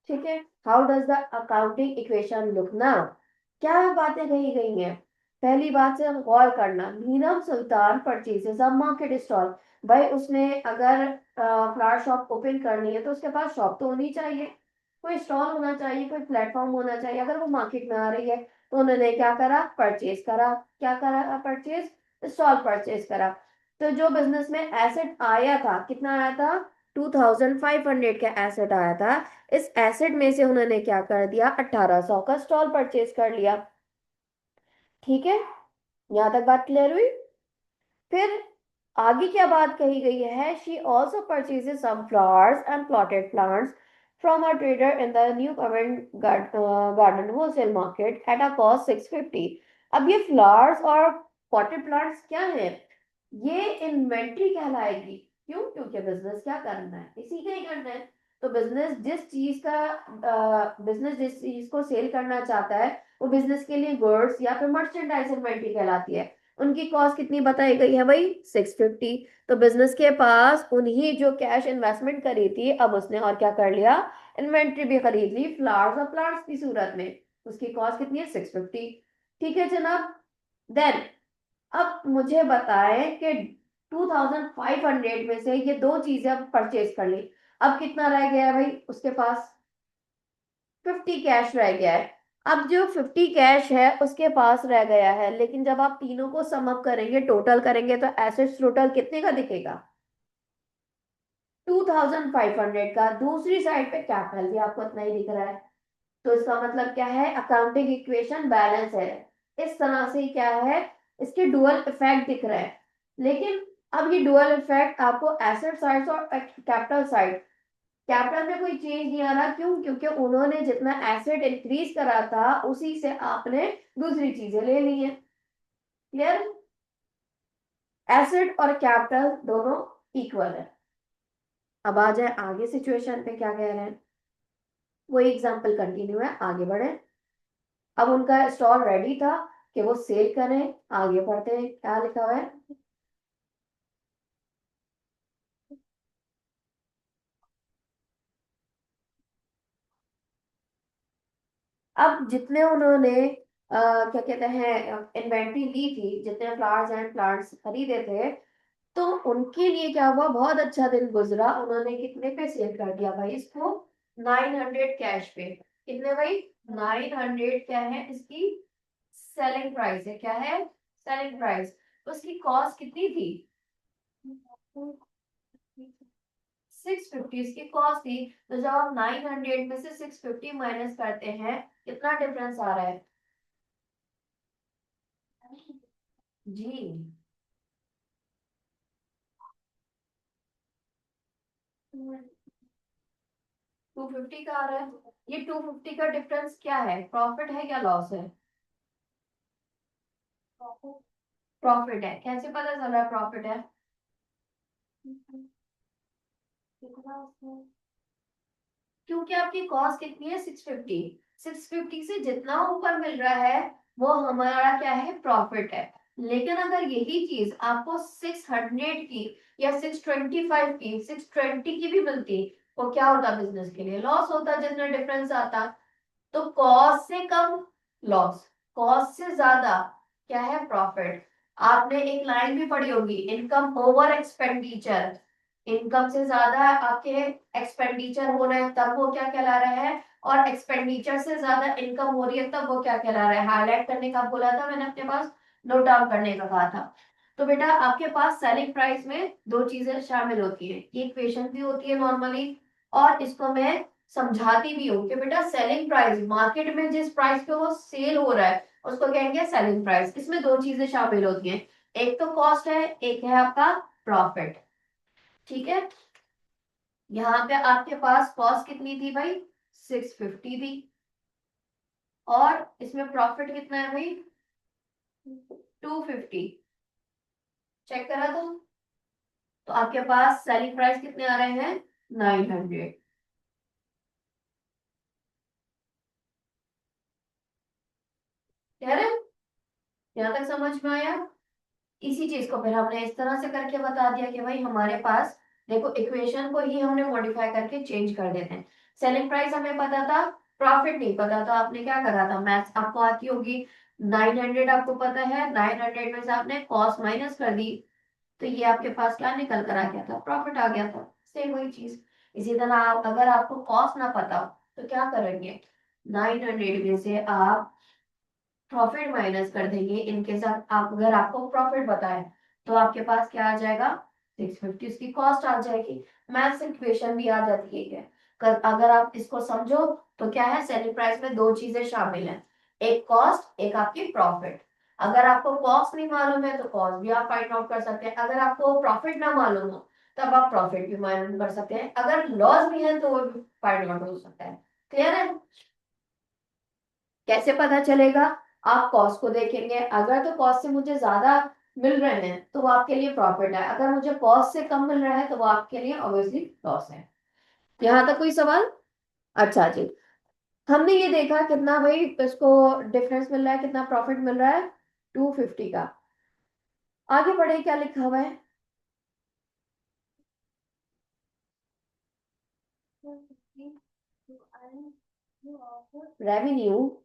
ठीक है, how does the accounting equation look now. क्या बातें कही गई हैं? पहली बात से हम गौर करना, नीरव सुल्तान परचेजेस अ मार्केट स्टॉल। भाई उसने अगर फ्लावर शॉप ओपन करनी है तो उसके पास शॉप तो होनी चाहिए, कोई स्टॉल होना चाहिए, कोई प्लेटफॉर्म होना चाहिए। अगर वो मार्केट में आ रही है तो उन्होंने क्या करा, परचेज करा। क्या करा, परचेज, स्टॉल परचेज करा। तो जो बिजनेस में एसेट आया था, कितना आया था, 2500 का एसेट आया था। इस एसेट में से उन्होंने क्या कर दिया, 1800 का स्टॉल परचेज कर लिया। ठीक है, यहां तक बात क्लियर हुई? फिर आगे क्या बात कही गई है, she also purchases some flowers and potted plants from a trader in the New Covent Garden wholesale market at a cost 650। अब ये फ्लावर्स और पॉटेड प्लांट्स क्या है, ये इन्वेंट्री कहलाएगी। क्यों? क्योंकि बिजनेस क्या करना है, इसी का ही करना है। तो बिजनेस जिस चीज को सेल करना चाहता है, वो बिजनेस के लिए गुड्स या फिर मर्चेंडाइज इन्वेंट्री कहलाती है। उनकी कॉस्ट कितनी बताई गई है भाई, 650। तो बिजनेस के पास उन्हीं जो कैश इन्वेस्टमेंट करी थी, अब उसने और क्या कर लिया, इन्वेंट्री भी खरीद ली फ्लावर्स और प्लांट्स की सूरत में। उसकी कॉस्ट कितनी है, 650। ठीक है जनाब। देन अब मुझे बताएं कि 2500 में से ये दो चीजें अब परचेज कर ली, अब कितना रह गया है भाई उसके पास, 50 कैश रह गया है। अब जो 50 कैश है उसके पास रह गया है, लेकिन जब आप तीनों को सम अप करेंगे, टोटल करेंगे, तो एसेट्स टोटल कितने का दिखेगा, 2500 का। दूसरी साइड पे कैपिटल भी आपको इतना ही दिख रहा है। तो इसका मतलब क्या है, अकाउंटिंग इक्वेशन बैलेंस है। इस तरह से क्या है, इसके डुअल इफेक्ट दिख रहे हैं। लेकिन अब ये डुअल इफेक्ट आपको एसेट साइड और कैपिटल साइड, कैपिटल में कोई चेंज नहीं आ रहा। क्यों? क्योंकि उन्होंने जितना एसेट इंक्रीज करा था उसी से आपने दूसरी चीजें ले ली हैं। क्लियर? एसेट और कैपिटल दोनों इक्वल है। अब आ जाए आगे सिचुएशन पे क्या कह रहे हैं, वही एग्जांपल कंटिन्यू है, आगे बढ़े। अब उनका स्टॉल रेडी था कि वो सेल करें। आगे बढ़ते हैं, क्या लिखा हुआ है। अब जितने उन्होंने क्या कहते हैं इन्वेंट्री ली थी, जितने फ्लावर्स एंड प्लांट्स खरीदे थे, तो उनके लिए क्या हुआ, बहुत अच्छा दिन गुजरा। उन्होंने कितने पे सेल कर दिया भाई इसको, 900 कैश पे। कितने भाई, 900 क्या है इसकी सेलिंग प्राइस है, क्या है सेलिंग प्राइस। उसकी कॉस्ट कितनी थी, 650 इसकी कॉस्ट थी। तो जब आप 900 में से 650 माइनस करते हैं, कितना डिफरेंस आ रहा है जी, 250 का आ रहा है। ये 250 का डिफरेंस क्या है, प्रॉफिट है या लॉस है, प्रॉफिट है। कैसे पता चल रहा है प्रॉफिट है, क्योंकि आपकी कॉस्ट कितनी है, 650। 650 से जितना ऊपर मिल रहा है वो हमारा क्या है, प्रॉफिट है। लेकिन अगर यही चीज आपको 600 की या 625 की 620 की भी मिलती, तो क्या होता बिजनेस के लिए? लॉस होता, जितना डिफरेंस आता। तो कॉस्ट से कम लॉस, कॉस्ट से ज्यादा क्या है? प्रॉफिट। आपने एक लाइन भी पढ़ी होगी, इनकम ओवर एक्सपेंडिचर। इनकम से ज्यादा आपके एक्सपेंडिचर हो रहे हैं तब वो क्या कहला रहा है, और एक्सपेंडिचर से ज्यादा इनकम हो रही है तब वो क्या कहला रहा है? हाईलाइट करने का बोला था मैंने अपने पास, नोट डाउन करने का कहा था। तो बेटा आपके पास सेलिंग प्राइस में दो चीजें शामिल होती है, इक्वेशन भी होती है नॉर्मली, और इसको मैं समझाती भी हूँ कि बेटा सेलिंग प्राइस, मार्केट में जिस प्राइस पे वो सेल हो रहा है उसको कहेंगे सेलिंग प्राइस। इसमें दो चीजें शामिल होती हैं, एक तो कॉस्ट है, एक है आपका प्रॉफिट। ठीक है, यहाँ पे आपके पास कॉस्ट कितनी थी भाई? 650 थी, और इसमें प्रॉफिट कितना है भाई? 250। चेक करा तो आपके पास सेलिंग प्राइस कितने आ रहे हैं? 900। कह रहे, यहाँ तक समझ में आया? इसी चीज को फिर हमने इस तरह से करके बता दिया कि भाई हमारे पास, देखो इक्वेशन को ही हमने मॉडिफाई करके चेंज कर देते हैं। सेलिंग प्राइस हमें पता था, प्रॉफिट नहीं पता, तो आपने क्या करा था? मैथ्स आपको आती होगी। 900 आपको पता है, 900 में से आपने कॉस्ट माइनस कर दी, तो ये आपके पास क्या निकल कर आ गया था? प्रॉफिट आ गया था। सेम वही चीज। इसी तरह अगर आपको कॉस्ट ना पता हो तो क्या करेंगे? 900 में से आप प्रॉफिट माइनस कर देंगे, इनके साथ आप, अगर आपको प्रॉफिट बताए तो आपके पास क्या आ जाएगा? 650 उसकी कॉस्ट आ जाएगी। मैथ्स इक्वेशन भी आ जाती है। अगर आप इसको समझो तो क्या है, सेलिंग प्राइस में दो चीजें शामिल हैं, एक कॉस्ट, एक आपकी प्रॉफिट। अगर आपको कॉस्ट नहीं मालूम है तो कॉस्ट भी आप फाइंड आउट कर सकते हैं, अगर आपको प्रॉफिट ना मालूम हो तब आप प्रॉफिट भी मालूम कर सकते हैं, अगर लॉस भी है तो वो भी फाइंड आउट हो सकता है। क्लियर है? कैसे पता चलेगा? आप कॉस्ट को देखेंगे, अगर तो कॉस्ट से मुझे ज्यादा मिल रहे हैं तो वो आपके लिए प्रॉफिट है, अगर मुझे कॉस्ट से कम मिल रहा है तो वो आपके लिए ऑब्वियसली लॉस है। यहाँ तक कोई सवाल? अच्छा जी। हमने ये देखा कितना भाई इसको डिफरेंस मिल रहा है, कितना प्रॉफिट मिल रहा है? 250 का। आगे बढ़े, क्या लिखा हुआ है? Revenue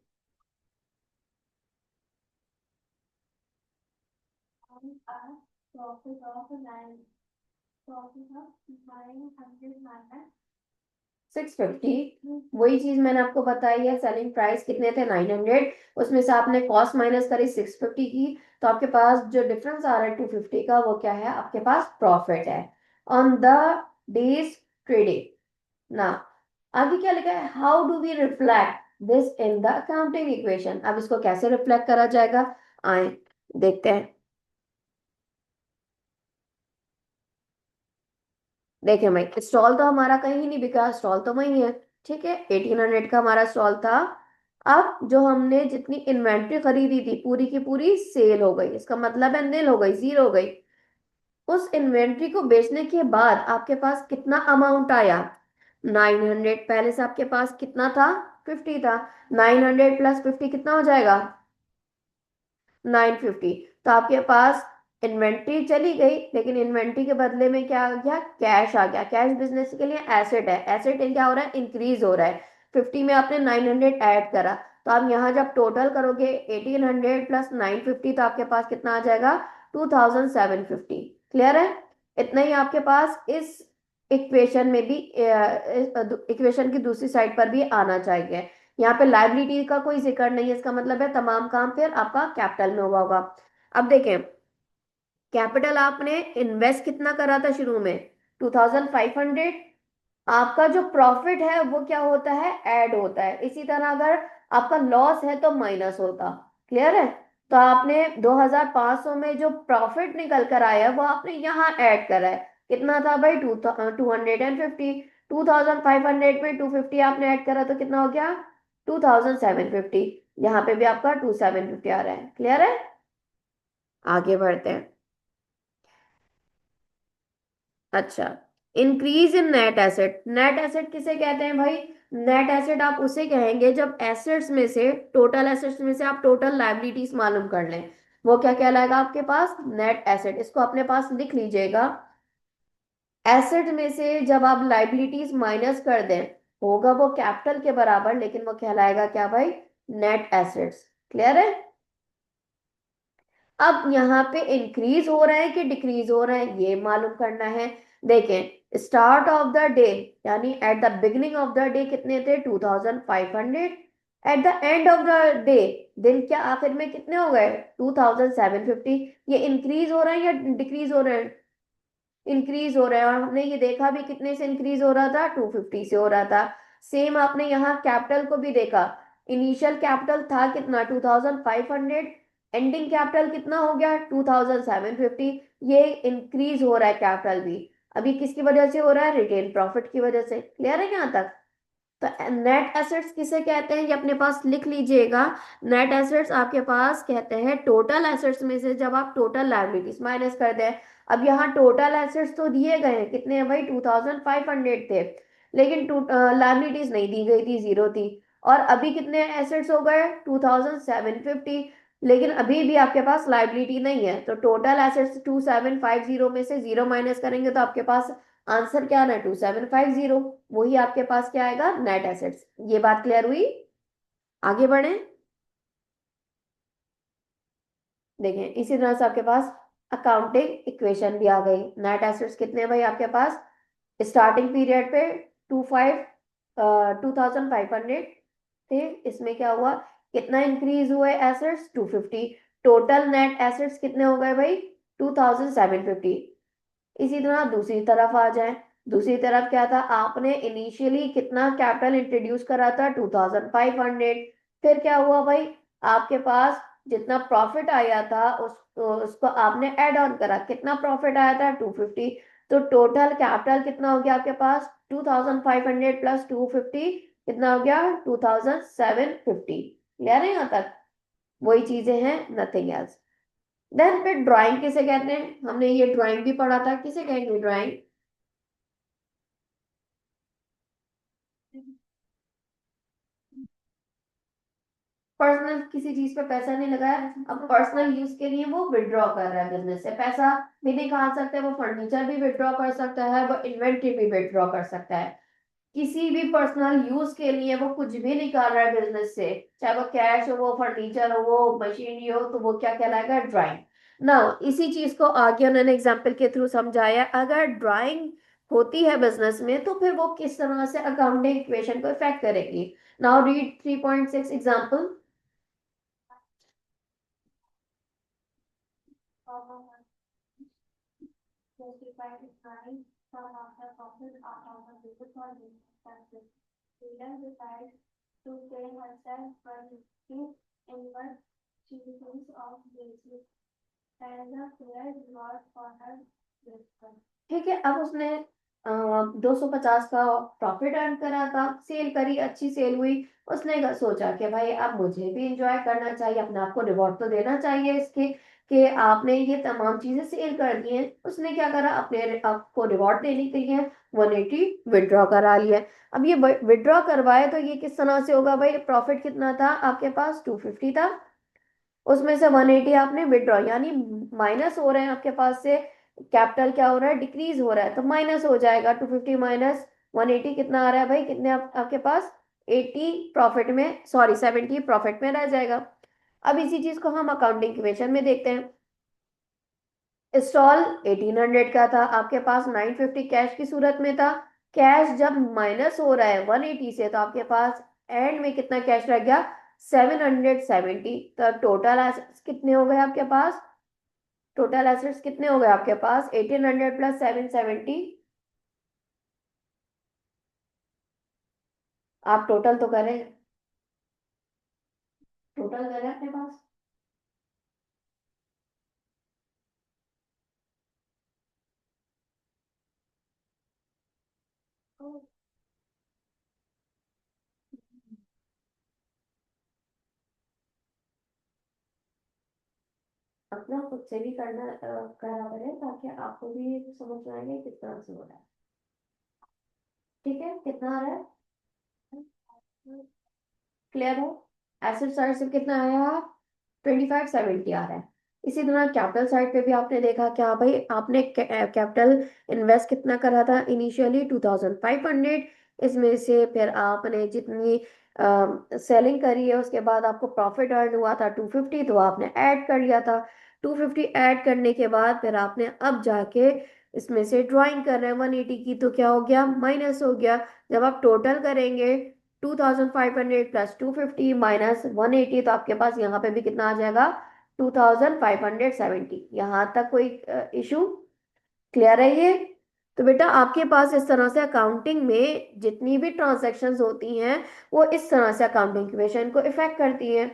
six fifty. वही चीज मैंने आपको बताई है, सेलिंग प्राइस कितने थे? 900। उसमें से आपने कॉस्ट माइनस करी 650 की, तो आपके पास जो डिफरेंस आ रहा है 250 का, वो क्या है? आपके पास प्रॉफिट है ऑन द डेज ट्रेडिंग ना। आगे क्या लिखा है? How do we reflect this in the accounting equation? अब इसको कैसे रिफ्लेक्ट करा जाएगा, आए देखते हैं। देखिए भाई, स्टॉल तो हमारा कहीं नहीं बिका, स्टॉल तो वही है। ठीक है, 1800 का हमारा स्टॉल था। अब जो हमने जितनी इन्वेंट्री खरीदी थी पूरी की पूरी सेल हो गई, इसका मतलब है नील हो गई, जीरो हो गई। उस इन्वेंट्री को बेचने के बाद आपके पास कितना अमाउंट आया? 900। पहले से आपके पास कितना था? 50 था। 900 प्लस 50 कितना हो जाएगा? 950। तो आपके पास इन्वेंट्री चली गई, लेकिन इन्वेंट्री के बदले में क्या आ गया? कैश आ गया। कैश बिजनेस के लिए एसेट है, एसेट क्या हो रहा है? इंक्रीज हो रहा है। 50 में आपने 900 ऐड करा, तो आप यहाँ जब टोटल करोगे 1800 प्लस 950, तो आपके पास कितना आ जाएगा? 2750। क्लियर है? इतना ही आपके पास इस इक्वेशन में भी, इक्वेशन की दूसरी साइड पर भी आना चाहिए। यहाँ पे लाइबिलिटी का कोई जिक्र नहीं है, इसका मतलब है तमाम काम फिर आपका कैपिटल में हुआ होगा। अब देखें, कैपिटल आपने इन्वेस्ट कितना करा था शुरू में? 2500। आपका जो प्रॉफिट है वो क्या होता है? ऐड होता है। इसी तरह अगर आपका लॉस है तो माइनस होता। क्लियर है? तो आपने 2500 में जो प्रॉफिट निकल कर आया है वो आपने यहाँ ऐड करा है। कितना था भाई? 250। 2500 में 250 आपने ऐड करा तो कितना हो गया? 2750। यहाँ पे भी आपका 2750 आ रहा है। क्लियर है? आगे बढ़ते हैं। अच्छा, increase in net asset. Net asset किसे कहते हैं भाई? नेट एसेट आप उसे कहेंगे जब एसेट्स में से, टोटल एसेट्स में से आप टोटल लाइबिलिटीज मालूम कर लें। वो क्या कहलाएगा आपके पास, नेट एसेट। इसको अपने पास लिख लीजिएगा। एसेट में से जब आप लाइबिलिटीज माइनस कर दें, होगा वो कैपिटल के बराबर, लेकिन वो कहलाएगा क्या भाई, नेट एसेट्स। क्लियर है। अब यहाँ पे इंक्रीज हो रहा है कि डिक्रीज हो रहा है ये मालूम करना है। देखें, स्टार्ट ऑफ द डे यानी at the beginning of the day कितने थे, 2500। At the end of the day, दिन के आखिर में कितने हो गए, 2750। ये इंक्रीज हो रहा है या डिक्रीज हो रहे हैं, इंक्रीज हो रहा है। और हमने ये देखा भी कितने से इंक्रीज हो रहा था, 250 से हो रहा था। सेम आपने यहाँ कैपिटल को भी देखा, इनिशियल कैपिटल था कितना, 2500। एंडिंग कैपिटल कितना हो गया, 2750। ये इंक्रीज हो रहा है कैपिटल भी। अभी किसकी वजह से हो रहा है, रिटेन प्रॉफिट की वजह से। क्लियर है यहाँ तक। तो नेट एसेट्स किसे कहते हैं, ये अपने पास लिख लीजिएगा। नेट एसेट्स आपके पास कहते हैं टोटल एसेट्स में से जब आप टोटल लायबिलिटीज माइनस कर दें। अब यहाँ टोटल एसेट्स तो दिए गए हैं, कितने हैं भाई, 2500 थे। लेकिन लायबिलिटीज नहीं दी गई थी, जीरो थी। और अभी कितने एसेट्स हो गए, 2750। लेकिन अभी भी आपके पास लायबिलिटी नहीं है, तो टोटल एसेट्स 2750 में से जीरो माइनस करेंगे तो आपके पास आंसर क्या आना है, 2750। वही आपके पास क्या आएगा, नेट एसेट्स। ये बात क्लियर हुई। आगे बढ़े। देखें, इसी तरह से आपके पास अकाउंटिंग इक्वेशन भी आ गई। नेट एसेट्स कितने हैं भाई आपके पास, स्टार्टिंग पीरियड पे 2500 थे। इसमें क्या हुआ, कितना इंक्रीज हुए एसेट्स, 250। टोटल नेट एसेट्स कितने हो गए भाई, 2750। इसी तरह दूसरी तरफ आ जाए। दूसरी तरफ क्या था, आपने इनिशियली कितना कैपिटल इंट्रोड्यूस करा था, 2500। फिर क्या हुआ भाई, आपके पास जितना प्रॉफिट आया था उसको आपने ऐड ऑन करा, कितना प्रॉफिट आया था, 250। तो टोटल कैपिटल कितना हो गया आपके पास, 2500 प्लस 250 कितना हो गया, 2750। क्लियर है यहाँ तक। वही चीजें हैं, नथिंग एल्स। देन फिर ड्राइंग किसे कहते हैं, हमने ये ड्राइंग भी पढ़ा था, किसे कहेंगे ड्राइंग। पर्सनल किसी चीज पे पैसा नहीं लगाया, अब पर्सनल यूज के लिए वो विड्रॉ कर रहा है बिजनेस से पैसा। भी निकाल सकता है, वो फर्नीचर भी विड्रॉ कर सकता है, वो इन्वेंट्री भी विड्रॉ कर सकता है। किसी भी पर्सनल यूज के लिए वो कुछ भी निकाल रहा है बिजनेस से, चाहे वो कैश हो, वो फर्नीचर हो, वो मशीनरी हो, तो वो क्या कहलाएगा, ड्राइंग। ना, इसी चीज को आगे उन्होंने एग्जाम्पल के थ्रू समझाया। अगर ड्राइंग होती है बिजनेस में तो फिर वो किस तरह से अकाउंटिंग इक्वेशन को इफेक्ट करेगी। Now read 3.6 example. ठीक है, अब उसने 250 का प्रॉफिट अर्न करा था, सेल करी, अच्छी सेल हुई। उसने सोचा कि भाई अब मुझे भी इंजॉय करना चाहिए, अपने आप को रिवॉर्ड तो देना चाहिए इसके, कि आपने ये तमाम चीजें सेल कर दी हैं। उसने क्या करा, अपने आपको रिवॉर्ड देने के लिए 180 विड्रॉ करा लिया। अब ये विड्रॉ करवाए तो ये किस तरह से होगा भाई, प्रॉफिट कितना था आपके पास, 250 था। उसमें से 180 आपने विड्रॉ, यानी माइनस हो रहे हैं आपके पास से। कैपिटल क्या हो रहा है, डिक्रीज हो रहा है, तो माइनस हो जाएगा। 250 माइनस 180 कितना आ रहा है भाई, कितने आपके पास, 80 प्रॉफिट में, सॉरी 70 प्रॉफिट में रह जाएगा। अब इसी चीज को हम अकाउंटिंग इक्वेशन में देखते हैं। स्टॉल 1800 का था, आपके पास 950 कैश की सूरत में था। कैश जब माइनस हो रहा है 180 से, तो आपके पास एंड में कितना कैश रह गया, 770। तो टोटल एसेट्स कितने हो गए आपके पास, टोटल एसेट्स कितने हो गए आपके पास, 1800 प्लस 770। आप टोटल तो करें, टोटल करें अपने पास। अपना खुद से भी करना करा करें, ताकि आपको भी समझ में आएगा किस तरह से हो रहा है। ठीक है, कितना आ रहा है, क्लियर है। एसिड साइड से कितना आया, 2570 आ रहा है। इसी तरह कैपिटल साइड पे भी आपने देखा क्या भाई, आपने कैपिटल इन्वेस्ट कितना करा था इनिशियली 2500, इसमें से फिर आपने जितनी सेलिंग करी है उसके बाद आपको प्रॉफिट अर्न हुआ था 250, तो आपने ऐड कर लिया था। 250 ऐड करने के बाद फिर आपने अब जाके इसमें से ड्राइंग कर रहे हैं 180 की, तो क्या हो गया, माइनस हो गया। जब आप टोटल करेंगे 2500 प्लस 250 माइनस 180, तो आपके पास यहाँ पे भी कितना आ जाएगा, 2570। यहां तक कोई इशू क्लियर है ये? तो बेटा आपके पास इस तरह से अकाउंटिंग में जितनी भी ट्रांजैक्शंस होती हैं वो इस तरह से अकाउंटिंग इक्वेशन को इफेक्ट करती हैं।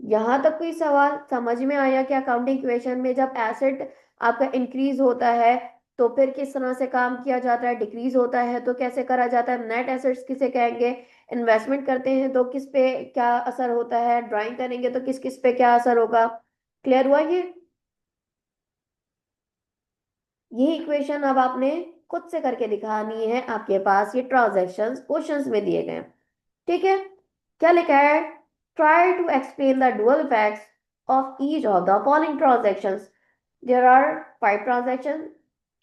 यहां तक कोई सवाल समझ में आया कि अकाउंटिंग इक्वेशन में जब एसेट आपका इंक्रीज होता है तो फिर किस तरह से काम किया जाता है, डिक्रीज होता है तो कैसे करा जाता है, नेट एसेट्स किसे कहेंगे, इन्वेस्टमेंट करते हैं तो किस पे क्या असर होता है, ड्राइंग करेंगे तो किस किस पे क्या असर होगा। क्लियर हुआ ये? ये इक्वेशन अब आपने खुद से करके दिखानी है, आपके पास ये ट्रांजैक्शंस क्वेश्चंस में दिए गए हैं। ठीक है, क्या लिखा है, try to explain the dual effects of each of the following transactions. There are 5 transaction,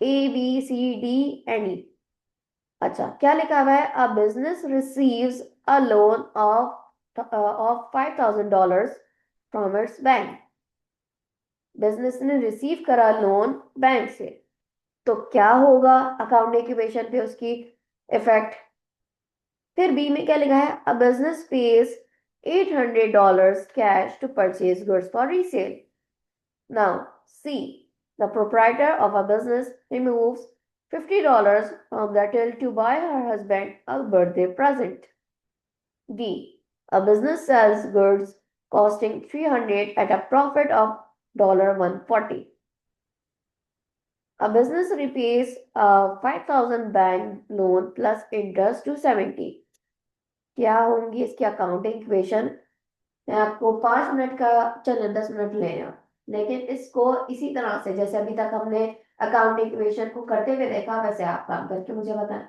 A B C D and E. अच्छा, क्या लिखा हुआ है, a business receives a loan of $5,000 from its bank. Business ने receive करा loan bank से, तो क्या होगा अकाउंट इक्वेशन पे उसकी इफेक्ट। फिर बी में क्या लिखा है, a business pays $800 cash to purchase goods for resale. Now see, the proprietor of a business removes $50 from the till to buy her husband a birthday present. D, a business sells goods costing 300 at a profit of $140. A business repays a 5,000 bank loan plus interest to 70। क्या होंगी इसकी accounting equation? मैं आपको 5 minute का, चलो 10 minute ले रहा, लेकिन इसको इसी तरह से जैसे अभी तक हमने अकाउंटिंग इक्वेशन को करते हुए देखा वैसे आप काम करके मुझे बताएं।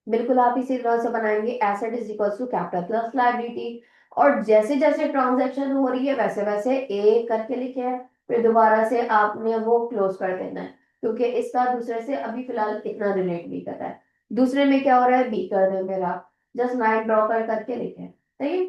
बिल्कुल आप इसी तरह से बनाएंगे, asset is equal to capital plus liability, और जैसे जैसे ट्रांजैक्शन हो रही है वैसे वैसे ए करके लिखे हैं, फिर दोबारा से आपने वो क्लोज कर देना है, क्योंकि इसका दूसरे से अभी फिलहाल इतना रिलेट नहीं कर रहा है। दूसरे में क्या हो रहा है, बी कर दें, फिर आप जस्ट लाइन ड्रॉ कर करके लिखे, सही है?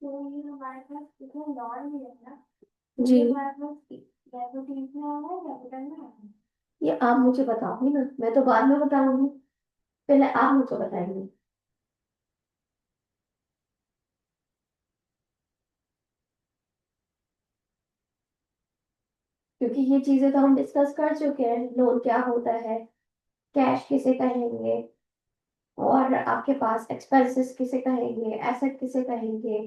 तो ये हमारे पास इसमें लॉन भी है ना, जी, ये हमारे पास डेफिनेट में है कैपिटल में है। ये आप मुझे बताओगे ना, मैं तो बाद में बताऊंगी, पहले आप मुझे बताएंगे। क्योंकि ये चीजें तो हम डिस्कस कर चुके हैं, लोन क्या होता है, कैश किसे कहेंगे, और आपके पास एक्सपेंसेस किसे कहेंगे, एसेट किसे कहेंगे।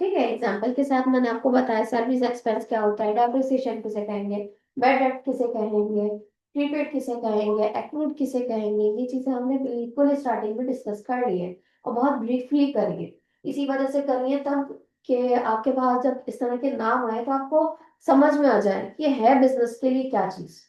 ठीक है, एग्जांपल के साथ मैंने आपको बताया सर्विस एक्सपेंस क्या होता है, डेप्रिसिएशन किसे कहेंगे, बैड डेट किसे कहेंगे, प्रीपेड किसे कहेंगे, एक्रूड किसे कहेंगे, ये चीजें हमने बिल्कुल स्टार्टिंग में डिस्कस कर ली है, और बहुत ब्रीफली करी है। इसी वजह से करी है तब कि आपके पास जब इस तरह के नाम आए तो आपको समझ में आ जाए कि है बिजनेस के लिए क्या चीज।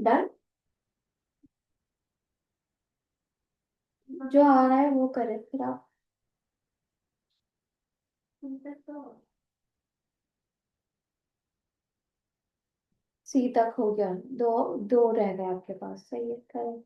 डन। जो आ रहा है वो करें फिर आप। सी तक हो गया। दो दो रह गए आपके पास, सही है, करें।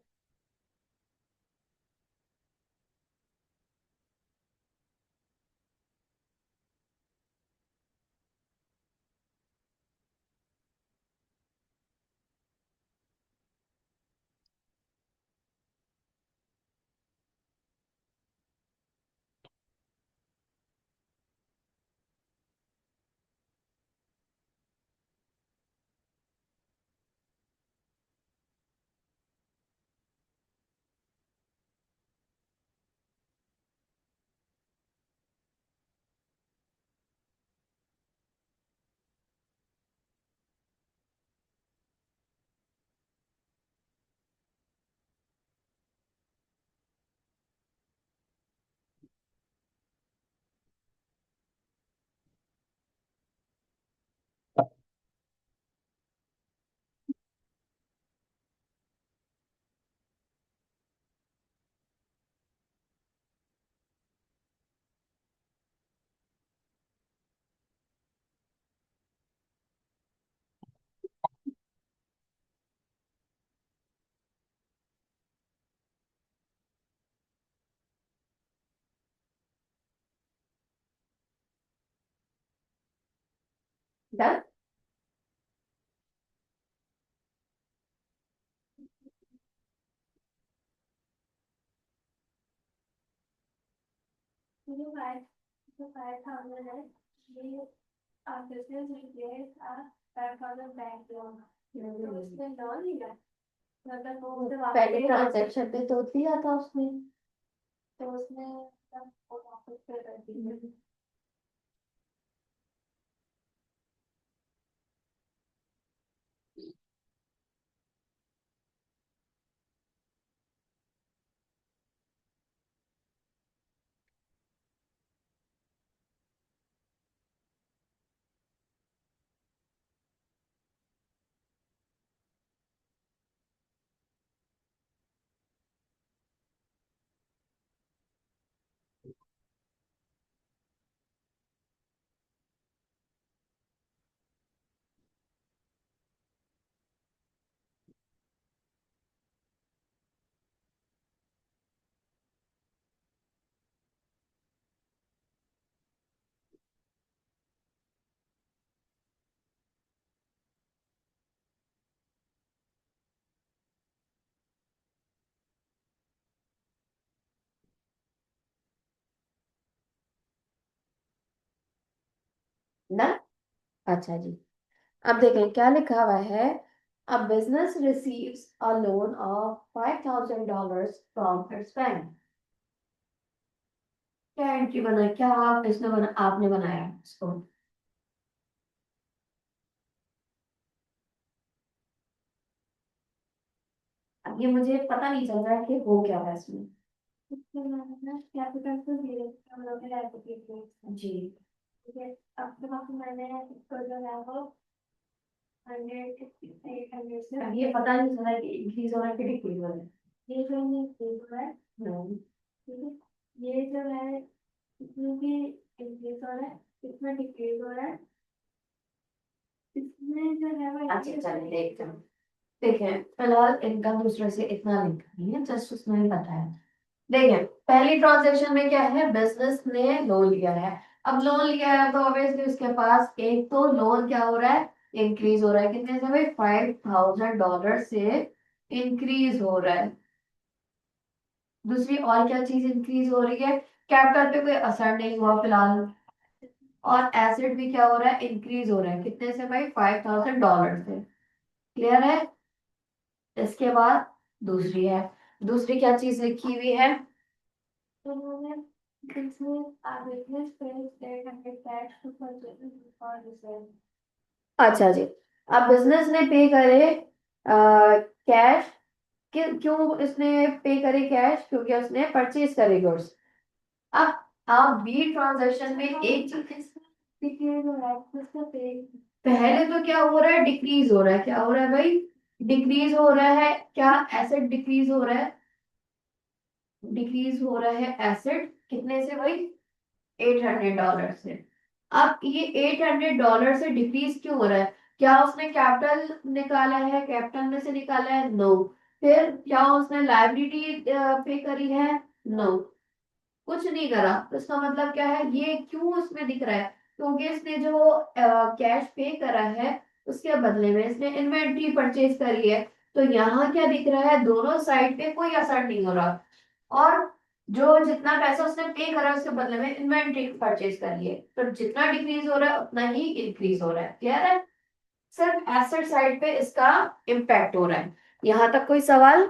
डन। जो फाइव जो 5,000 है, ये बिजनेस रिप्लेस आ 5,000 बैंक लोन। तो उसने लोन लिया, मतलब वो उससे पहले ट्रांजैक्शन पे तो दिया था उसने, तो उसने तब वो वापस कर दी। ना। अच्छा जी। अब देखें क्या लिखा हुआ है। A business receives a loan of $5,000 from its bank। क्या एंट्री बना, क्या आप इसने बना, आपने बनाया इसको। अब ये मुझे पता नहीं चल रहा है कि हो क्या है इसमें। कैपिटल टू जीरो हम लोग ने जी। ठीक है। अब तो बाकी मैंने इसको जो है वो 100 से अब ये पता नहीं चला कि इंक्रीज हो रहा है कि डिक्रीज हो रहा है। ये जो इंक्रीज हो रहा है। ठीक है। ये जो है इसमें भी इंक्रीज हो रहा है, इसमें डिक्रीज हो रहा है, इसमें जो है वो अच्छा चलिए देखते हैं। देखिए फिलहाल इनका दूसरे से इतना लिंक नहीं है, जस्ट उसमें ही बताया। देखिए पहली ट्रांजेक्शन में क्या है, बिजनेस ने लोन लिया है। अब लोन लिया है तो ऑब्वियसली उसके पास एक तो लोन क्या हो रहा है, इंक्रीज हो रहा है, कितने से भाई, $5,000 से इंक्रीज हो रहा है। दूसरी और क्या चीज इंक्रीज हो रही है, कैपिटल पे कोई असर नहीं हुआ फिलहाल। और एसेट भी क्या हो रहा है, इंक्रीज हो रहा है, कितने से भाई, $5,000 से। क्लियर है। इसके बाद दूसरी है, दूसरी क्या चीज लिखी हुई है, उन्होंने अच्छा जी। अब बिजनेस ने पे करे कैश। क्यों इसने पे करे कैश, क्योंकि उसने परचेज करे गुड्स। अब आप बी ट्रांजैक्शन में एक चीज पहले तो क्या हो रहा है, डिक्रीज हो रहा है, क्या हो रहा है भाई, डिक्रीज हो रहा है क्या, एसेट डिक्रीज हो रहा है, डिक्रीज हो रहा है एसेट कितने से भाई, $800 से। अब ये $800 से डिक्रीज क्यों हो रहा है, क्या उसने कैपिटल निकाला है, कैपिटल में से निकाला है, नो। फिर क्या उसने लाइबिलिटी पे करी है, नो, कुछ नहीं करा। तो इसका मतलब क्या है, ये क्यों उसमें दिख रहा है, क्योंकि इसने जो कैश पे करा है उसके बदले में इसने इन्वेंट्री परचेज करी है। तो यहाँ क्या दिख रहा है, दोनों साइड पे कोई असर नहीं हो रहा। और जो जितना पैसा उसने पे करा है उसके बदले में इन्वेंट्री परचेज करी है, तो जितना डिक्रीज हो रहा है उतना ही इंक्रीज हो रहा है। क्लियर है, सिर्फ एसेट साइड पे इसका इम्पैक्ट हो रहा है। यहाँ तक कोई सवाल।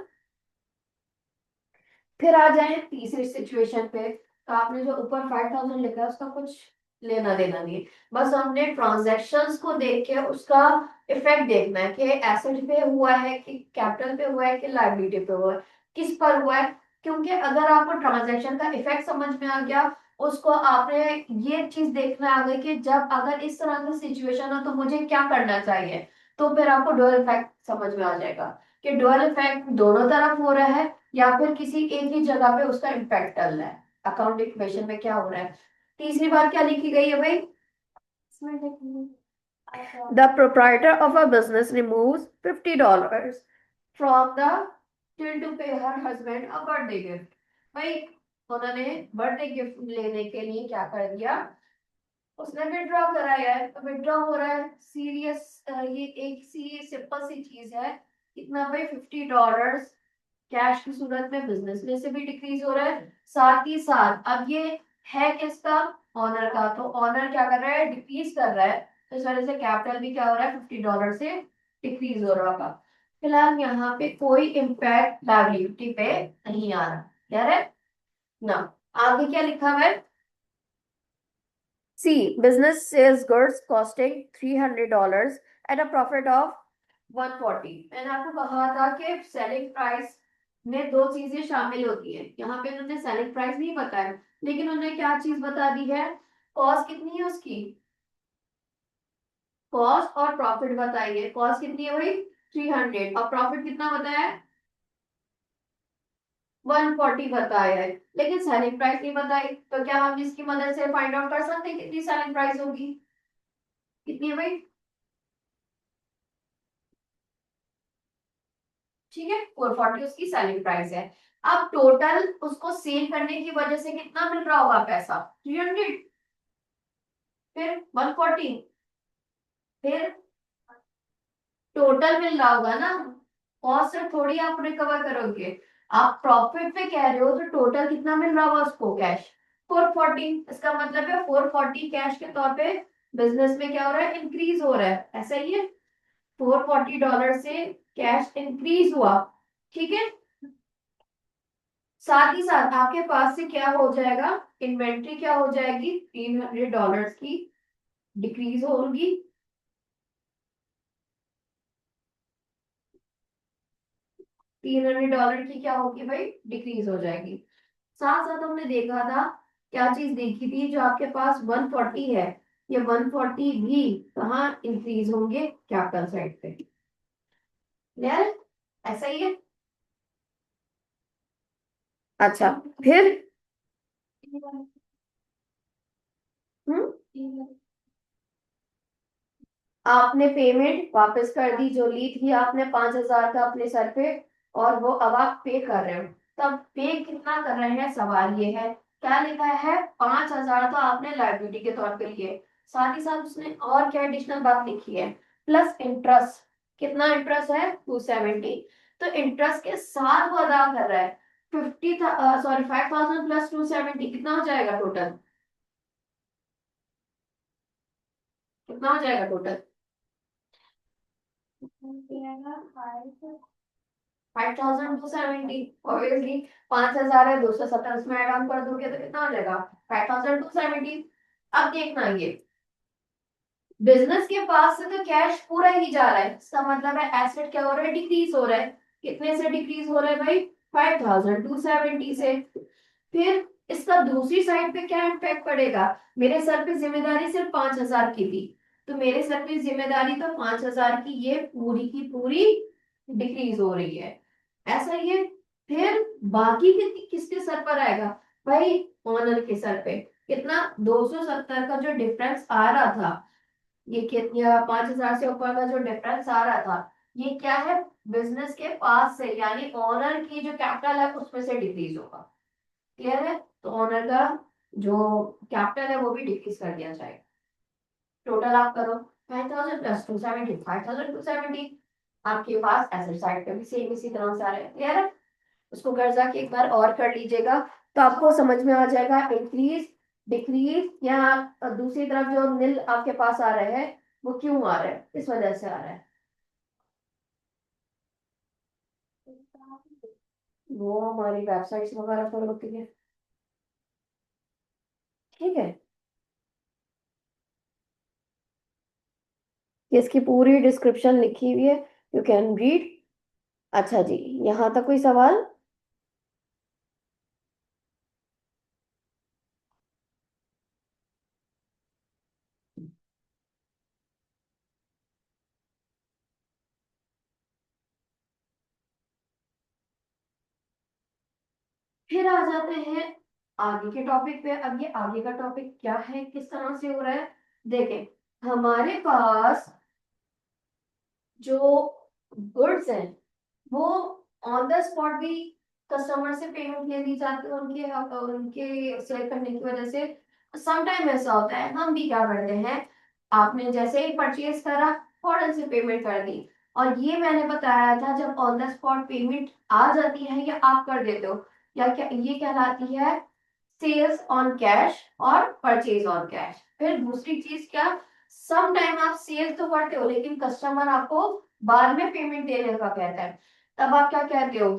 फिर आ जाए तीसरी सिचुएशन पे, तो आपने जो ऊपर 5000 लिखा है उसका कुछ लेना देना नहीं है। बस हमने ट्रांजैक्शंस को देख के उसका इफेक्ट देखना है कि एसेट पे हुआ है कि कैपिटल पे हुआ है कि लायबिलिटी पे हुआ है, किस पर हुआ है। क्योंकि अगर आपको ट्रांजैक्शन का इफेक्ट समझ में आ गया, उसको आपने ये चीज देखना आ गई कि जब अगर इस तरह की सिचुएशन हो तो मुझे क्या करना चाहिए, तो फिर आपको डुअल इफेक्ट समझ में आ जाएगा कि डुअल इफेक्ट दोनों तरफ हो रहा है या फिर किसी एक ही जगह पे उसका इम्पैक्ट डल रहा है, अकाउंट इक्वेशन में क्या हो रहा है। तीसरी बात क्या लिखी गई है भाई, the proprietor of a business removes $50 from the till to pay her husband a birthday gift. भाई उन्होंने बर्थडे गिफ्ट लेने के लिए क्या कर दिया, उसने विड्रॉ कराया है, तो विड्रॉ हो रहा है सीरियस, ये एक सी सिंपल सी चीज है। कितना भाई, $50 कैश की सूरत में बिजनेस में से भी डिक्रीज हो रहा है। साथ ही साथ अब ये है किसका, ऑनर का, तो ऑनर क्या कर रहा है, डिक्रीज कर रहा है। तो इस वजह से कैपिटल भी क्या हो रहा है, $50 से डिक्रीज हो रहा होगा। फिलहाल यहाँ पे कोई इम्पैक्ट लायबिलिटी पे नहीं आ रहा। क्लियर है ना। आगे क्या लिखा हुआ है, C. Business sales goods costing $300 at a profit of 140। मैंने आपको कहा था कि सेलिंग प्राइस में दो चीजें शामिल होती है, यहाँ पे उन्होंने सेलिंग प्राइस नहीं बताया, लेकिन उन्होंने क्या चीज बता दी है, कॉस्ट कितनी है उसकी, कॉस्ट और प्रॉफिट बताइए। कॉस्ट कितनी है भाई, 300, और प्रॉफिट कितना बताया है, 140 बताया है, लेकिन सेलिंग प्राइस नहीं बताई। तो क्या हम इसकी मदद से फाइंड आउट कर सकते हैं कितनी सेलिंग प्राइस होगी, कितनी है भाई, ठीक है, 440 उसकी सेलिंग प्राइस है। अब टोटल उसको सेल करने की वजह से कितना मिल रहा होगा पैसा, 300, फिर 140, फिर टोटल मिल रहा होगा ना, कॉस्ट से थोड़ी आप रिकवर करोगे। आप प्रॉफिट पे कह रहे हो तो टोटल कितना मिल रहा होगा उसको, कैश 440। इसका मतलब है 440 कैश के तौर पे बिजनेस में क्या हो रहा है, इंक्रीज हो रहा है, ऐसा ही है। $440 से कैश इंक्रीज हुआ, ठीक है। साथ ही साथ आपके पास से क्या हो जाएगा, इन्वेंट्री क्या हो जाएगी, $300 की डिक्रीज होगी। $300 की क्या होगी भाई, डिक्रीज हो जाएगी। साथ साथ हमने देखा था, क्या चीज देखी थी, जो आपके पास 140 है, ये 140 भी कहाँ इंक्रीज होंगे, कैपिटल साइड पे। क्लियर, ऐसा ही है। अच्छा, फिर हम्म, आपने पेमेंट वापस कर दी, जो ली थी आपने 5,000 का अपने सर पे, और वो अब आप पे कर रहे हो। तब पे कितना कर रहे हैं, सवाल ये है। क्या लिखा है, 5,000 तो आपने लाइबिलिटी के तौर पे लिए, साथ ही साथ उसने और क्या एडिशनल बात लिखी है, प्लस इंटरेस्ट। कितना इंटरेस्ट है, 270। तो इंटरेस्ट के साथ वो अदा कर रहा है 5,000 प्लस 270, कितना हो जाएगा टोटल, कितना हो जाएगा टोटल, 5,270। ऑब्वियसली 5,000 है, 270 उसमें ऐड ऑन कर दोगे तो कितना हो जाएगा, 5,270। अब देखना, ये बिजनेस के पास से तो कैश पूरा ही जा रहा है, इसका मतलब है एसेट क्या हो रहा है, डिक्रीज हो रहा है। कितने से डिक्रीज हो रहा है भाई, 5,270 से। फिर इसका दूसरी साइड पे क्या इम्पैक्ट पड़ेगा, मेरे सर पे जिम्मेदारी सिर्फ 5,000 की थी, तो मेरे सर पे जिम्मेदारी तो 5,000 की ये पूरी की पूरी डिक्रीज हो रही है, ऐसा ही है। फिर बाकी किसके सर पर आएगा? भाई ओनर के सर पे। कितना? 270 का जो डिफरेंस आ रहा था, ये कितना 5,000 से ऊपर का जो डिफरेंस आ रहा था, ये क्या है? बिजनेस के पास से, यानी ओनर की जो कैपिटल है उसमें से डिक्रीज होगा। क्लियर है? तो ओनर का जो कैपिटल है वो भी डिक्रीज कर दिया जाएगा। टोटल आप करो, 5,000 प्लस 270, 5,270। आपके पास एसेट साइड पे भी सेम इसी तरह से आ रहा है। क्लियर है? उसको घर जाके एक बार और कर लीजिएगा, तो आपको समझ में आ जाएगा इंक्रीज, डिक्रीज, या दूसरी तरफ जो नील आपके पास आ रहा है वो क्यों आ रहा है, किस वजह से आ रहा है। वो हमारी वेबसाइट्स वगैरह पर होती है। ठीक है, इसकी पूरी डिस्क्रिप्शन लिखी हुई है, यू कैन रीड। अच्छा जी, यहाँ तक कोई सवाल? फिर आ जाते हैं आगे के टॉपिक पे। अब ये आगे का टॉपिक क्या है, किस तरह से हो रहा है? देखें, हमारे पास जो गुड्स हैं वो ऑन द स्पॉट भी कस्टमर से पेमेंट ले ली जाती है, उनके उनके सेल करने की वजह से। सम टाइम ऐसा होता है हम भी क्या करते हैं, आपने जैसे ही परचेज करा फौरन से पेमेंट कर दी। और ये मैंने बताया था, जब ऑन द स्पॉट पेमेंट आ जाती है या आप कर देते हो, या क्या ये कहलाती है सेल्स ऑन कैश और परचेज ऑन कैश। फिर दूसरी चीज क्या, सम टाइम आप सेल्स तो करते हो लेकिन कस्टमर आपको बाद में पेमेंट देने का कहता है, तब आप क्या कहते हो?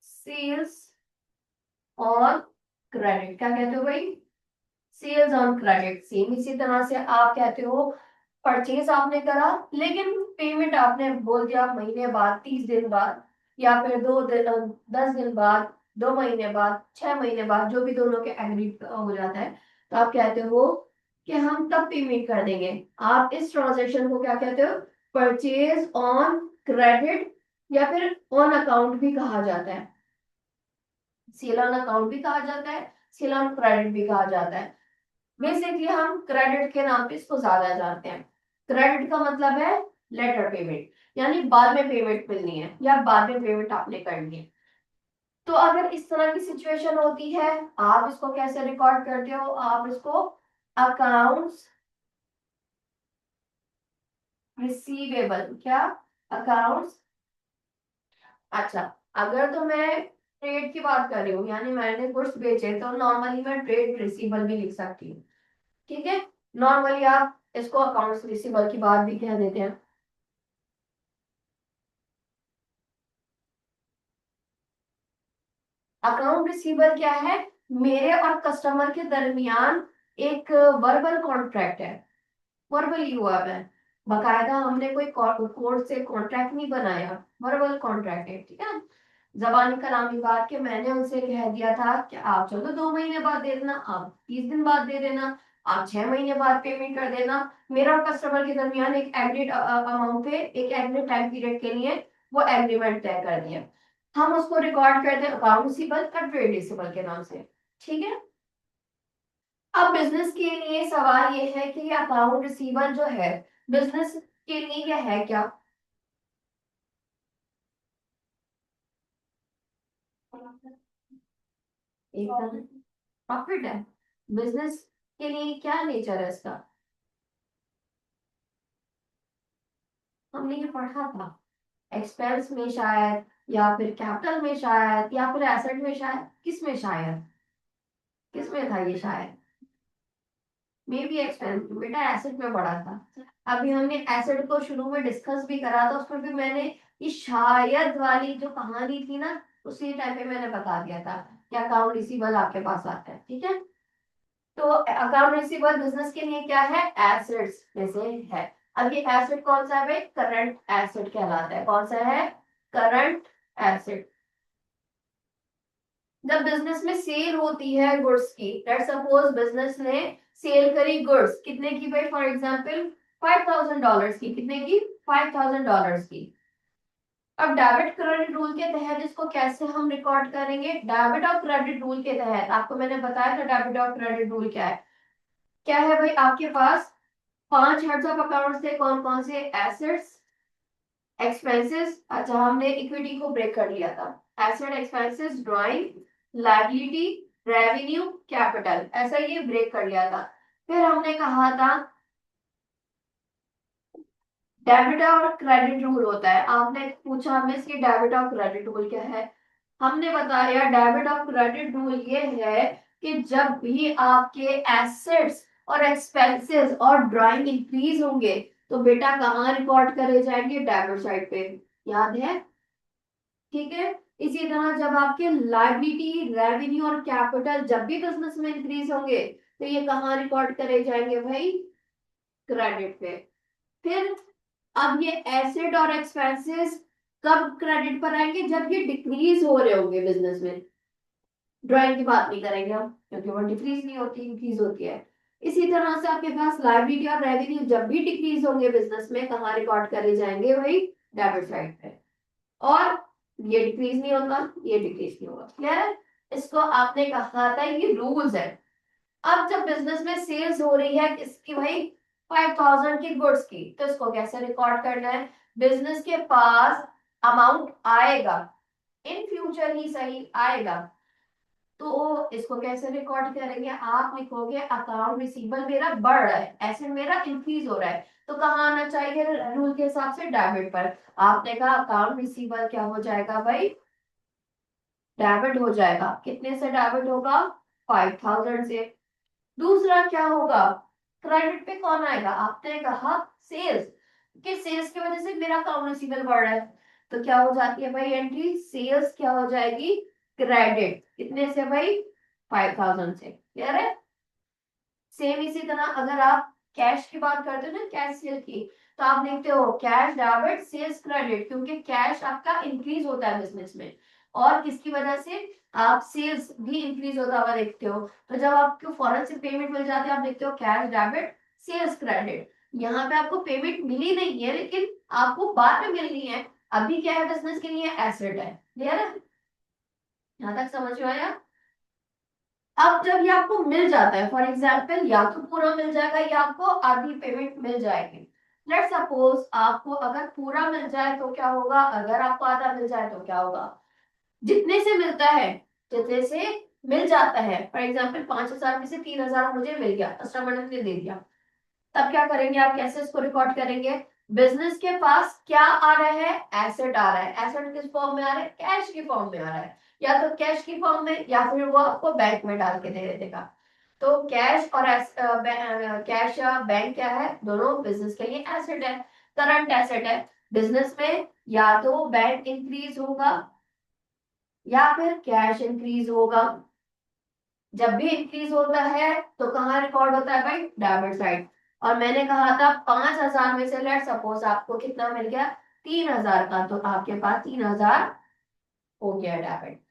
Sales on credit. क्या कहते हो भाई? Sales on credit. सेम इसी तरह से आप कहते हो परचेज आपने करा लेकिन पेमेंट आपने बोल दिया महीने बाद, 30 दिन बाद, या फिर 2 दिन, 10 दिन बाद, 2 महीने बाद, 6 महीने बाद, जो भी दोनों के एग्री हो जाता है, तो आप कहते हो कि हम तब पेमेंट कर देंगे। आप इस ट्रांजेक्शन को क्या कहते हो? परचेज ऑन क्रेडिट, या फिर ऑन अकाउंट भी कहा जाता है। सेल ऑन अकाउंट भी कहा जाता है, सेल ऑन क्रेडिट भी कहा जाता है। बेसिकली हम क्रेडिट के नाम पे इसको ज्यादा जानते हैं। क्रेडिट का मतलब है लेटर पेमेंट, यानी बाद में पेमेंट मिलनी है या बाद में पेमेंट आपने करनी है। तो अगर इस तरह की सिचुएशन होती है, आप इसको कैसे रिकॉर्ड करते हो? आप इसको अकाउंट्स रिसीवेबल, क्या? अकाउंट्स। अच्छा, अगर तो मैं ट्रेड की बात कर रही हूँ, यानी मैंने गुड्स बेचे, तो नॉर्मली मैं ट्रेड रिसीवेबल भी लिख सकती हूँ। ठीक है, नॉर्मली आप इसको अकाउंट्स रिसीवेबल की बात भी कह देते हैं। अकाउंट रिसीवेबल क्या है? मेरे और कस्टमर के दरमियान एक वर्बल कॉन्ट्रैक्ट है। वर्बली हुआ है, बकायदा हमने कोई कोर्ट से कॉन्ट्रैक्ट नहीं बनाया, वर्बल कॉन्ट्रैक्ट है। ठीक है, जबानी कलामी बात के मैंने उनसे कह दिया था कि आप चलो 2 महीने बाद दे देना, आप 30 दिन बाद दे देना, आप 6 महीने बाद पेमेंट कर देना। मेरा और कस्टमर के दरमियान एक एग्रीड अमाउंट पे, एक एग्रीड टाइम पीरियड के लिए वो एग्रीमेंट तय कर दिया। हम उसको रिकॉर्ड करते हैं अकाउंट रिसीवेबल और ट्रेड रिसीवेबल के नाम से। ठीक है, अब बिजनेस के लिए सवाल ये है कि अकाउंट रिसीवेबल जो है बिजनेस के लिए यह है क्या? एकदम प्रॉफिट है। बिजनेस के लिए क्या नेचर है इसका? हमने ये पढ़ा था एक्सपेंस में शायद, या फिर कैपिटल में शायद, या फिर एसेट में शायद, किस में शायद, किस में था ये शायद? मे बी एक्सपेंस, बेटा एसेट में पढ़ा था। अभी हमने एसेट को शुरू में डिस्कस भी करा था, उसमें भी मैंने ये शायद वाली जो कहानी थी ना, उसी टाइम पे मैंने बता दिया था कि अकाउंट रिसीवेबल आपके पास आता है। ठीक है, तो अकाउंट रिसीवेबल बिजनेस के लिए क्या है? एसेट्स में से है। अब ये एसेट कौन सा है? करंट एसेट कहलाता है। कौन सा है? Current asset. जब बिजनेस में सेल होती है गुड्स की, लेट्स सपोज बिजनेस ने सेल करी गुड्स कितने की भाई? फॉर एग्जांपल $5,000 की। कितने की? $5,000 की। अब डेबिट क्रेडिट रूल के तहत इसको कैसे हम रिकॉर्ड करेंगे? डेबिट और क्रेडिट रूल के तहत आपको मैंने बताया था डेबिट और क्रेडिट रूल क्या है। क्या है भाई, आपके पास 5 हेड्स ऑफ अकाउंट थे, कौन कौन से? एसेट्स, एक्सपेंसेस, अच्छा हमने इक्विटी को ब्रेक कर लिया था। Asset, expenses, drawing, liability, revenue, capital, ऐसा ये ब्रेक कर लिया था। फिर हमने कहा था डेबिट और क्रेडिट रूल होता है, आपने पूछा हमें इसकी डेबिट और क्रेडिट रूल क्या है। हमने बताया डेबिट और क्रेडिट रूल ये है कि जब भी आपके एसेट्स और एक्सपेंसेस और ड्राइंग इंक्रीज होंगे तो बेटा कहाँ रिकॉर्ड करे जाएंगे? डेबिट साइड पे, याद है? ठीक है। इसी तरह जब आपके लायबिलिटी, रेवेन्यू और कैपिटल जब भी बिजनेस में इंक्रीज होंगे तो ये कहाँ रिकॉर्ड करे जाएंगे भाई? क्रेडिट पे। फिर अब ये एसेट और एक्सपेंसेस कब क्रेडिट पर आएंगे? जब ये डिक्रीज हो रहे होंगे बिजनेस में। ड्राइंग की बात नहीं करेंगे हम क्योंकि वो डिक्रीज नहीं होती, इंक्रीज होती है। इसी तरह से आपके पास लायबिलिटी और रेवेन्यू जब भी डिक्रीज होंगे बिजनेस में कहाँ रिकॉर्ड करे जाएंगे भाई? डेबिट साइड पे। और ये डिक्रीज नहीं होता, ये डिक्रीज नहीं होगा। क्लियर है? इसको आपने कहा था ये रूल्स है। अब जब बिजनेस में सेल्स हो रही है किसकी भाई? 5,000 की गुड्स की, तो इसको कैसे रिकॉर्ड करना है? बिजनेस के पास अमाउंट आएगा, इन फ्यूचर ही सही आएगा, तो इसको कैसे रिकॉर्ड करेंगे? आप लिखोगे अकाउंट रिसीवेबल मेरा बढ़ रहा है, एसेट मेरा इंक्रीज हो रहा है, तो कहाँ आना चाहिए रूल के हिसाब से? डेबिट पर। आपने कहा अकाउंट रिसीवेबल क्या हो जाएगा भाई? डेबिट हो जाएगा। कितने से डेबिट होगा? 5,000 से। दूसरा क्या होगा? क्रेडिट पे कौन आएगा? आपने कहा सेल्स, कि सेल्स की वजह से मेरा अकाउंट रिसीवेबल बढ़ रहा है, तो क्या हो जाती है भाई एंट्री? सेल्स क्या हो जाएगी? क्रेडिट। कितने से भाई? 5,000 से। क्लियर है? सेम इसी तरह अगर आप कैश की बात करते हो ना, कैश सेल की, तो आप लिखते हो कैश डेबिट सेल्स क्रेडिट, क्योंकि कैश आपका इंक्रीज होता है बिजनेस में, और किसकी वजह से? आप सेल्स भी इंक्रीज होता हुआ देखते हो, तो जब आपको फौरन से पेमेंट मिल जाती है आप लिखते हो कैश डेबिट सेल्स क्रेडिट। यहाँ पे आपको पेमेंट मिली नहीं है लेकिन आपको बाद में मिलनी है, अभी क्या है बिजनेस के लिए? एसेट है। क्लियर है? यहाँ तक समझ में आया? अब जब ये आपको मिल जाता है, फॉर एग्जाम्पल या तो पूरा मिल जाएगा या आपको आधी पेमेंट मिल जाएगी। लेट सपोज आपको अगर पूरा मिल जाए तो क्या होगा, अगर आपको आधा मिल जाए तो क्या होगा? जितने से मिलता है, जितने से मिल जाता है, फॉर एग्जाम्पल 5,000 में से 3,000 मुझे मिल गया, कस्टमर ने मुझे दे दिया, तब क्या करेंगे आप? कैसे इसको रिकॉर्ड करेंगे? बिजनेस के पास क्या आ रहा है? एसेट आ रहा है। एसेट किस फॉर्म में आ रहा है? कैश की फॉर्म में आ रहा है, या तो कैश की फॉर्म में या फिर वो आपको बैंक में डाल के दे देगा। तो कैश और कैश या बैंक क्या है? दोनों बिजनेस के लिए एसेट है, करंट एसेट है। बिजनेस में या तो बैंक इंक्रीज होगा या फिर कैश इंक्रीज होगा। जब भी इंक्रीज होता है तो कहाँ रिकॉर्ड होता है भाई? Debit side. और मैंने कहा था 5,000 में से लेट सपोज आपको कितना मिल गया? 3,000 का, तो आपके पास 3,000 हो गया डेबिट।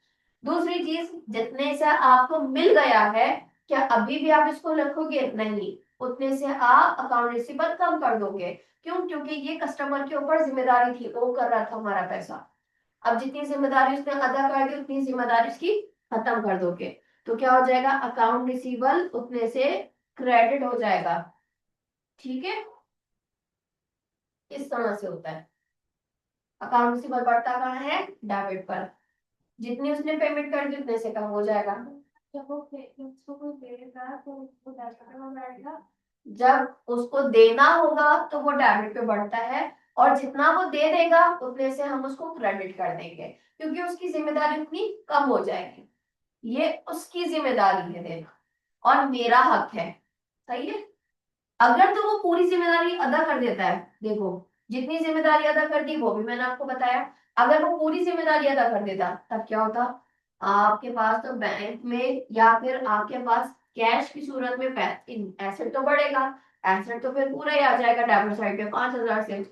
दूसरी चीज, जितने से आपको मिल गया है, क्या अभी भी आप इसको रखोगे? नहीं, उतने से आप अकाउंट रिसीवेबल कम कर दोगे। क्यों? क्योंकि ये कस्टमर के ऊपर जिम्मेदारी थी, वो कर रहा था हमारा पैसा। अब जितनी जिम्मेदारी उसने अदा कर दी उतनी जिम्मेदारी उसकी खत्म कर दोगे, तो क्या हो जाएगा? अकाउंट रिसीवेबल उतने से क्रेडिट हो जाएगा। ठीक है? इस तरह से होता है। अकाउंट रिसीवेबल बढ़ता कहाँ है? डेबिट पर। जितनी उसने पेमेंट कर दी उतने से कम हो जाएगा। जब वो उसको कोई देगा तो उसको डेबिट पे हो जाएगा, जब उसको देना होगा तो वो डेबिट पे बढ़ता है, और जितना वो दे देगा उतने से हम उसको क्रेडिट कर देंगे, क्योंकि उसकी जिम्मेदारी उतनी कम हो जाएगी। ये उसकी जिम्मेदारी है देना, और मेरा हक है। सही है? अगर तो वो पूरी जिम्मेदारी अदा कर देता है, देखो जितनी जिम्मेदारी अदा कर दी वो भी मैंने आपको बताया, अगर वो पूरी जिम्मेदारी अदा कर देता तब क्या होता? आपके पास तो बैंक में या फिर आपके पास कैश की सूरत में एसेट तो बढ़ेगा, एसेट तो फिर पूरा ही आ जाएगा डेबिट साइड पे 5,000 से।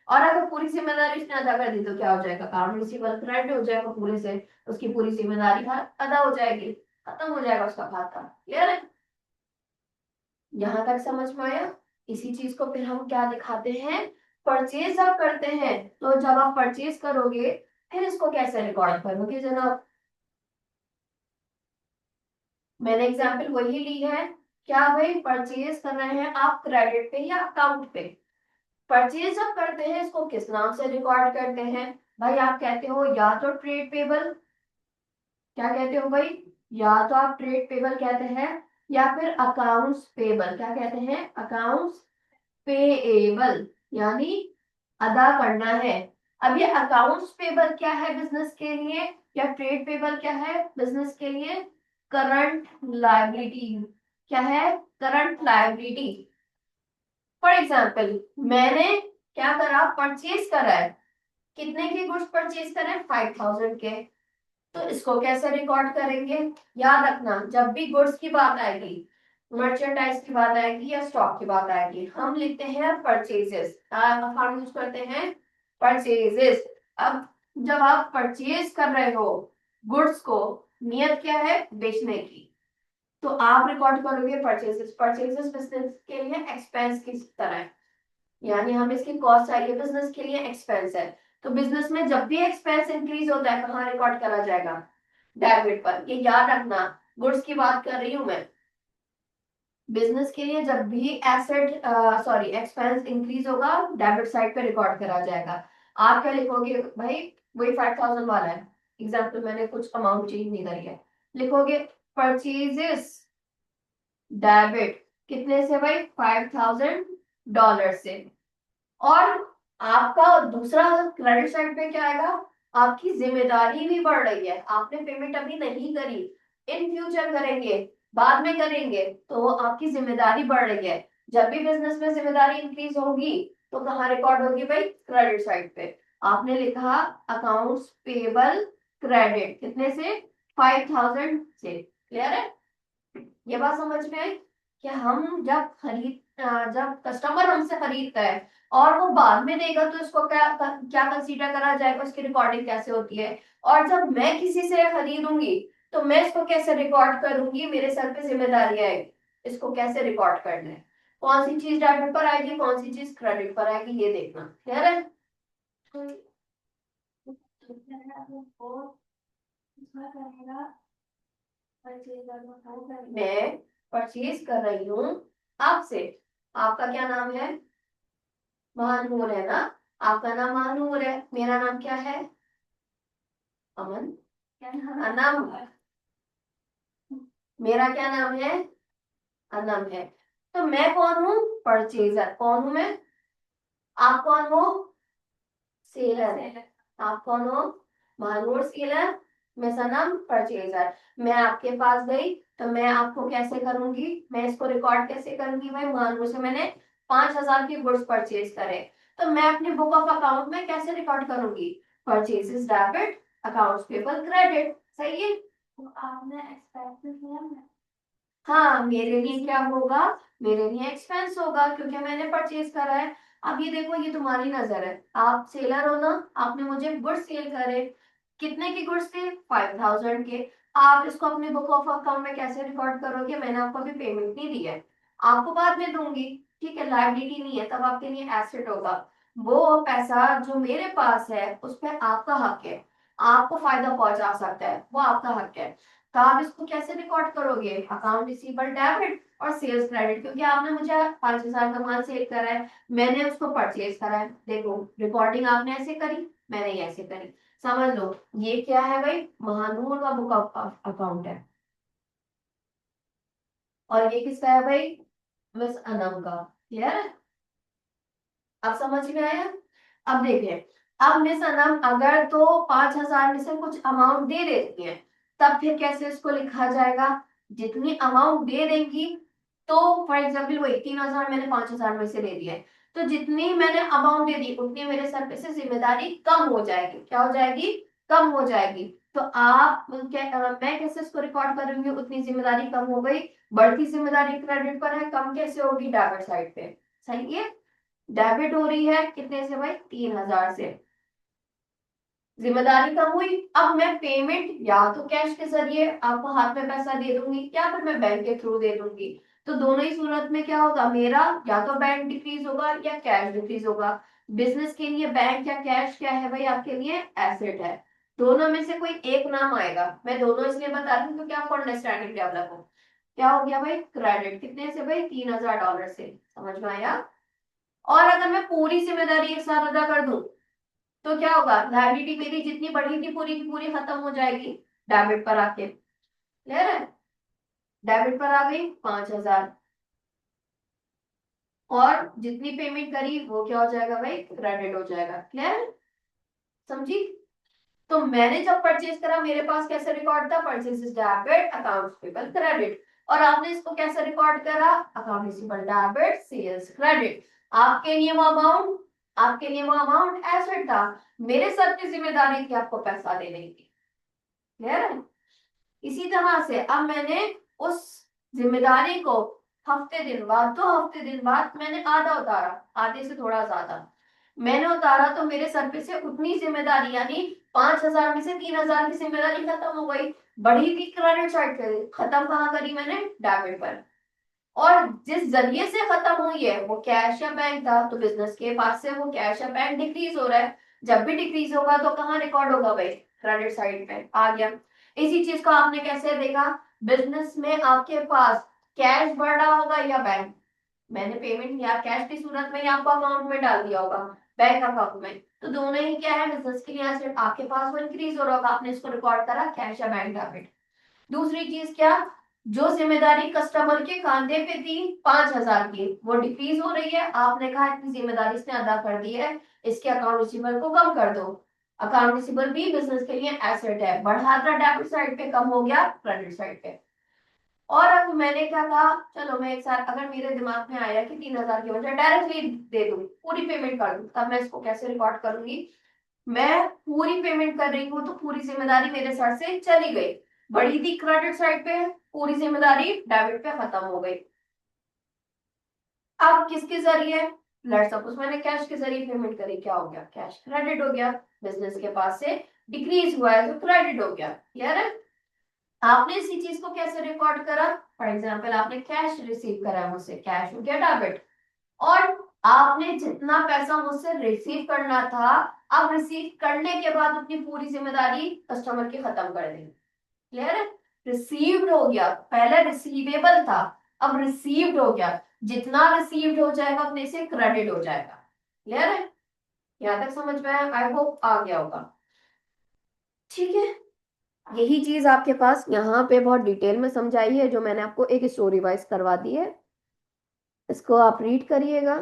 और अगर पूरी जिम्मेदारी उसने अदा कर दी तो क्या हो जाएगा? अकाउंट रिसीवेबल क्रेडिट हो जाएगा पूरे से, उसकी पूरी जिम्मेदारी अदा हो जाएगी, खत्म हो जाएगा उसका खाता। क्लियर है? यहां तक समझ में आया? इसी चीज को फिर हम क्या दिखाते हैं? परचेज आप करते हैं, तो जब आप परचेज करोगे फिर इसको कैसे रिकॉर्ड करोगे जनाब? मैंने एग्जाम्पल वही ली है। क्या भाई, परचेज कर रहे हैं आप क्रेडिट पे या अकाउंट पे? परचेज जब करते हैं इसको किस नाम से रिकॉर्ड करते हैं? भाई आप कहते हो या तो ट्रेड पेबल, क्या कहते हो भाई? या तो आप ट्रेड पेबल कहते हैं, या फिर अकाउंट्स पेबल, क्या कहते हैं? अकाउंट्स पेएबल, यानी अदा करना है। अब ये अकाउंट्स पेबल क्या है बिजनेस के लिए, या ट्रेड पेबल क्या है बिजनेस के लिए? Current liability. क्या है? Current liability. फॉर एग्जाम्पल, मैंने क्या करा, परचेज करा है। कितने के गुड्स परचेज करें? 5000 के। तो इसको कैसे रिकॉर्ड करेंगे? याद रखना, जब भी गुड्स की बात आएगी, मर्चेंडाइज की बात आएगी या स्टॉक की बात आएगी, हम लिखते हैं परचेजेस, हम यूज करते हैं परचेजेस। अब जब आप परचेज कर रहे हो गुड्स को, नियत क्या है? बेचने की। तो आप रिकॉर्ड करोगे परचेजेस। परचेजेस बिजनेस के लिए एक्सपेंस की तरह है, यानी हमें इसकी कॉस्ट चाहिए, बिजनेस के लिए एक्सपेंस है। तो बिजनेस में जब भी एक्सपेंस इंक्रीज होता है, कहाँ रिकॉर्ड करा जाएगा? डेबिट पर। ये याद रखना, गुड्स की बात कर रही हूं मैं। बिजनेस के लिए जब भी एसेट सॉरी एक्सपेंस इंक्रीज होगा, डेबिट साइड पे रिकॉर्ड करा जाएगा। आप क्या लिखोगे भाई? वही 5000 वाला है एग्जाम्पल, मैंने कुछ अमाउंट चेंज नहीं करी है। लिखोगे परचेजेस डेबिट, कितने से भाई? $5000 से। और आपका दूसरा क्रेडिट साइड पे क्या आएगा? आपकी जिम्मेदारी भी बढ़ रही है, आपने पेमेंट अभी नहीं करी, इन फ्यूचर करेंगे, बाद में करेंगे, तो आपकी जिम्मेदारी बढ़ रही है। जब भी बिजनेस में जिम्मेदारी इंक्रीज होगी, तो कहाँ रिकॉर्ड होगी भाई? क्रेडिट साइड पे। आपने लिखा अकाउंट्स पेबल क्रेडिट, कितने से? 5000 से। क्लियर है? ये बात समझ में आई कि हम जब कस्टमर हमसे खरीदता है और वो बाद में देगा, तो इसको क्या क्या कंसीडर करा जाएगा, उसकी रिकॉर्डिंग कैसे होती है? और जब मैं किसी से खरीदूंगी, तो मैं इसको कैसे रिकॉर्ड करूंगी? मेरे सर पे जिम्मेदारी आएगी, इसको कैसे रिकॉर्ड करना है? कौन सी चीज डेबिट पर आएगी, कौन सी चीज क्रेडिट पर आएगी, ये देखना। क्लियर है? मैं परचेज कर रही हूँ आपसे। आपका क्या नाम है? महानूर है ना? आपका नाम महानूर है, मेरा नाम क्या है? अमन। अनम। मेरा क्या नाम है? अनम है। तो मैं कौन हूँ? परचेजर। कौन हूँ मैं? आप कौन हो? सेलर। आप कौन हो? महानूर सेलर, मैं सनम परचेजर। मैं आपके पास गई, तो मैं आपको कैसे करूंगी? मैं इसको रिकॉर्ड कैसे करूंगी भाई? महानूर से मैंने 5000 के गुड्स परचेज करे, तो मैं अपनी बुक ऑफ अकाउंट में कैसे रिकॉर्ड करूंगी? Purchases debit, accounts payable credit. सही है? तो आपने एक्सपेंसेस लिया। हाँ, मेरे लिए क्या होगा? मेरे लिए एक्सपेंस होगा, क्योंकि मैंने परचेज करा है। अब ये देखो, ये तुम्हारी नजर है, आप सेलर हो ना, आपने मुझे गुड्स सेल करे। कितने के गुड्स थे? 5000 के। आप इसको अपने बुक ऑफ अकाउंट में कैसे रिकॉर्ड करोगे? मैंने आपको अभी पेमेंट नहीं दी है, आपको बाद में दूंगी। ठीक है, लायबिलिटी नहीं है, तब आपके लिए एसेट होगा। वो पैसा जो मेरे पास है, उस पर आपका हक है, आपको फायदा पहुंचा सकता है, वो आपका हक है। तो आप इसको कैसे रिकॉर्ड करोगे? अकाउंट रिसीवेबल डेबिट और सेल्स क्रेडिट, क्योंकि आपने मुझे 5000 का माल सेल करा है, मैंने उसको परचेज करा है। देखो, रिकॉर्डिंग आपने ऐसे करी, मैंने ये ऐसे करी। समझ लो, ये क्या है भाई? महानूर का बुक ऑफ अकाउंट है। और ये किसका है भाई? मिस अनम का। क्लियर है? अब समझ में आया? अब देखिए, अब मिस अनम अगर तो 5000 में से कुछ अमाउंट दे देती है, तब फिर कैसे इसको लिखा जाएगा? जितनी अमाउंट दे देंगी, तो फॉर एग्जाम्पल वही 3000 मैंने 5000 में से दे दिया है, तो जितनी मैंने अमाउंट दे दी, उतनी मेरे सर पे से जिम्मेदारी कम हो जाएगी। क्या हो जाएगी? कम हो जाएगी। तो मैं कैसे इसको रिकॉर्ड करूंगी? उतनी जिम्मेदारी कम हो गई। बढ़ती जिम्मेदारी क्रेडिट पर है, कम कैसे होगी? डेबिट साइड पे। सही है? डेबिट हो रही है कितने से भाई? 3000 से। जिम्मेदारी कम हुई। अब मैं पेमेंट या तो कैश के जरिए आपको हाथ में पैसा दे दूंगी, या फिर मैं बैंक के थ्रू दे दूंगी। तो दोनों ही सूरत में क्या होगा? मेरा या तो बैंक डिक्रीज होगा या कैश डिक्रीज होगा। बिजनेस के लिए बैंक या कैश क्या है भाई, आपके लिए एसेट है। दोनों में से कोई एक नाम आएगा, मैं दोनों इसलिए बता रही हूँ क्योंकि आपको अंडरस्टैंडिंग डेवलप हो। क्या हो गया भाई, क्रेडिट कितने से भाई, $3000 से, समझ में आया। और अगर मैं पूरी जिम्मेदारी एक साथ अदा कर दूं तो क्या होगा, लायबिलिटी मेरी जितनी बढ़ी थी पूरी की पूरी खत्म हो जाएगी, डेबिट पर आके, क्लियर है। डेबिट पर आ गई 5000, और जितनी पेमेंट करी वो क्या हो जाएगा भाई, क्रेडिट हो जाएगा, क्लियर, समझी। तो मैंने जब परचेज करा मेरे पास कैसे रिकॉर्ड था, purchase is debit account payable credit, और आपने इसको कैसे रिकॉर्ड करा, account receivable debit sales credit. आपके लिए वो अमाउंट, आपके लिए वो अमाउंट एसेट था, मेरे सर की जिम्मेदारी थी आपको पैसा देने की, क्लियर है। इसी तरह से अब मैंने उस जिम्मेदारी को हफ्ते दिन बाद, 2 हफ्ते दिन बाद मैंने आधा उतारा, आधे से थोड़ा ज्यादा मैंने उतारा, तो मेरे सर पे से उतनी जिम्मेदारी यानी 5000 में से 3000 की जिम्मेदारी खत्म हो गई। बढ़ी थी क्रेडिट साइड पे, खत्म कहाँ करी मैंने, डेबिट पर। और जिस जरिए से खत्म हुई है वो कैश या बैंक था, तो बिजनेस के पास से वो कैश या बैंक डिक्रीज हो रहा है। जब भी डिक्रीज होगा तो कहाँ रिकॉर्ड होगा भाई, क्रेडिट साइड पे आ गया। इसी चीज को आपने कैसे देखा, बिजनेस में आपके पास कैश बढ़ रहा होगा या बैंक, मैंने पेमेंट या कैश की सूरत में या आपको अकाउंट में डाल दिया होगा, बैंक अकाउंट में, तो दोनों ही क्या है, बिजनेस के लिए एसेट आपके पास वो इंक्रीज हो रहा होगा, आपने इसको रिकॉर्ड करा कैश या बैंक डेबिट। दूसरी चीज क्या, जो जिम्मेदारी कस्टमर के कंधे पे थी 5000 की, वो डिक्रीज हो रही है, आपने कहा इतनी जिम्मेदारी इसने अदा कर दी है, इसके अकाउंट रिसीवेबल को कम कर दो। अकाउंट रिसीवेबल भी बिजनेस के लिए एसेट है, बढ़ा था डेबिट साइड पे, कम हो गया क्रेडिट साइड पे। और अब मैंने क्या कहा, चलो मैं एक साथ, अगर मेरे दिमाग में आया कि 3000 की बजाय डायरेक्टली दे दूं, पूरी पेमेंट कर दूं, तब मैं इसको कैसे रिकॉर्ड करूंगी, मैं पूरी पेमेंट कर रही हूँ तो पूरी जिम्मेदारी मेरे सर से चली गई, बढ़ी थी क्रेडिट साइड पे, पूरी जिम्मेदारी डेबिट पे खत्म हो गई। अब किसके जरिए, लेट्स सपोज मैंने कैश के जरिए पेमेंट करी, क्या हो गया, कैश क्रेडिट हो गया, बिजनेस के पास से डिक्रीज हुआ है तो क्रेडिट हो गया, क्लियर है। आपने इसी चीज को कैसे रिकॉर्ड करा, फॉर एग्जाम्पल आपने कैश रिसीव करा है मुझसे, कैश हो गया डेबिट, और आपने जितना पैसा मुझसे रिसीव करना था, अब रिसीव करने के बाद अपनी पूरी जिम्मेदारी कस्टमर की खत्म कर देंगे, क्लियर है। रिसीव्ड हो गया, पहले रिसीवेबल था, अब रिसीव्ड हो गया, जितना रिसीव्ड हो जाएगा अपने से क्रेडिट हो जाएगा, क्लियर है। यहां तक समझ में आया, आई होप आ गया होगा, ठीक है। यही चीज आपके पास यहाँ पे बहुत डिटेल में समझाई है, जो मैंने आपको एक स्टोरी वाइज करवा दी है, इसको आप रीड करिएगा।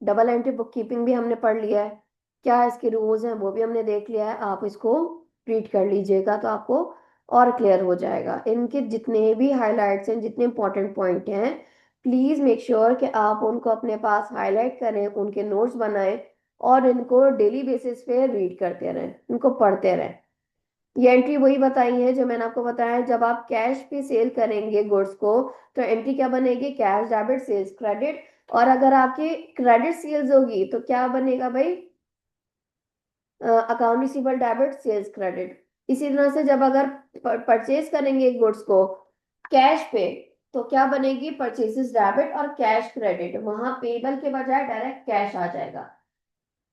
डबल एंट्री बुक कीपिंग भी हमने पढ़ लिया है, क्या इसके रूल्स हैं वो भी हमने देख लिया है, आप इसको रीड कर लीजिएगा तो आपको और क्लियर हो जाएगा। इनके जितने भी हाइलाइट्स हैं, जितने इंपॉर्टेंट पॉइंट हैं, प्लीज मेक श्योर कि आप उनको अपने पास हाईलाइट करें, उनके नोट्स बनाएं, और इनको डेली बेसिस पे रीड करते रहें, इनको पढ़ते रहें। ये एंट्री वही बताई है जो मैंने आपको बताया है, जब आप कैश पे सेल करेंगे गुड्स को, तो एंट्री क्या बनेगी, कैश डेबिट सेल्स क्रेडिट, और अगर आपकी क्रेडिट सेल्स होगी तो क्या बनेगा भाई, account receivable debit sales credit. इसी तरह से जब अगर परचेज करेंगे गुड्स को कैश पे, तो क्या बनेगी, परचेसेस डेबिट और कैश क्रेडिट, वहां पेबल के बजाय डायरेक्ट कैश आ जाएगा।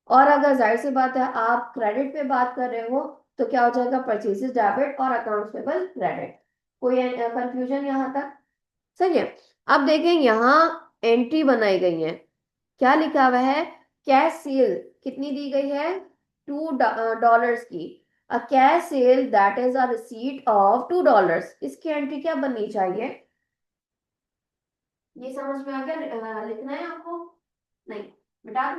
और अगर जाहिर सी बात है आप क्रेडिट पे बात कर रहे हो, तो क्या हो जाएगा, परचेसेस डेबिट और अकाउंट्स पेबल क्रेडिट। कोई कंफ्यूजन यहाँ तक, सही है। अब देखें यहाँ एंट्री बनाई गई है, क्या लिखा हुआ है, कैश सेल कितनी दी गई है, $2 की, a cash cell that is a receipt of $2, इसकी एंट्री क्या बननी चाहिए, ये समझ में आ गया, लिखना है आपको, नहीं बेटा,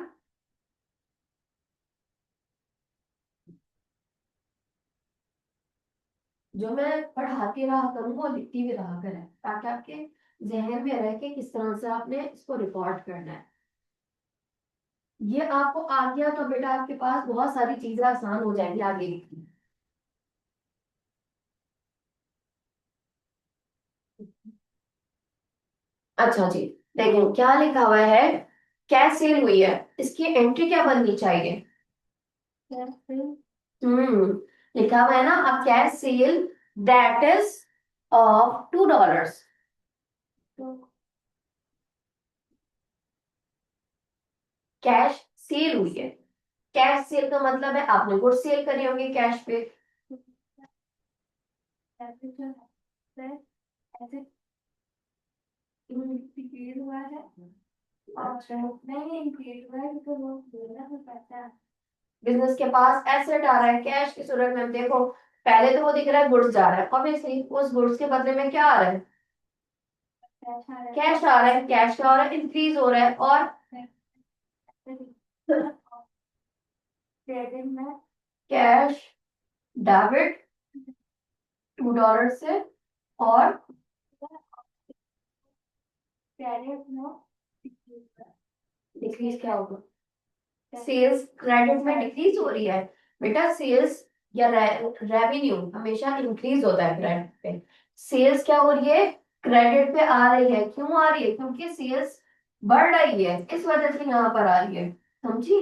जो मैं पढ़ाती रहा करूँ वो लिखती भी रहा करें, ताकि आपके जहन में रहे कि किस तरह से आपने इसको रिकॉर्ड करना है। ये आपको आ गया तो बेटा आपके पास बहुत सारी चीजें आसान हो जाएंगी आगे की। अच्छा जी, देखिए क्या लिखा हुआ है, कैश सेल हुई है, इसकी एंट्री क्या बननी चाहिए, हम्म लिखा हुआ है ना, अब cash cell that is of $2, cash cell हुई है। कैश सेल का मतलब है आपने गुड्स सेल करी होंगी कैश पे। ऐसे जो है, ऐसे इंक्रीज हुआ है। अच्छा नहीं इंक्रीज हुआ है तो वो बोलना तो पड़ता है। बिजनेस के पास एसेट आ रहा है कैश की सूरत में, देखो पहले तो वो दिख रहा है गुड्स जा रहा है, ऑब्वियसली उस गुड्स के बदले में क्या आ रहा है, कैश आ रहा है। कैश क्या हो रहा है, इंक्रीज हो रहा है। और कैश डेबिट $2 से, और क्रेडिट में डिक्रीज क्या होगा, सेल्स क्रेडिट में डिक्रीज हो रही है। बेटा सेल्स या रेवेन्यू हमेशा इंक्रीज होता है क्रेडिट पे। सेल्स क्या हो रही है, क्रेडिट पे आ रही है। क्यों आ रही है, क्योंकि सेल्स बढ़ रही है, इस वजह से यहाँ पर आ रही है। समझी।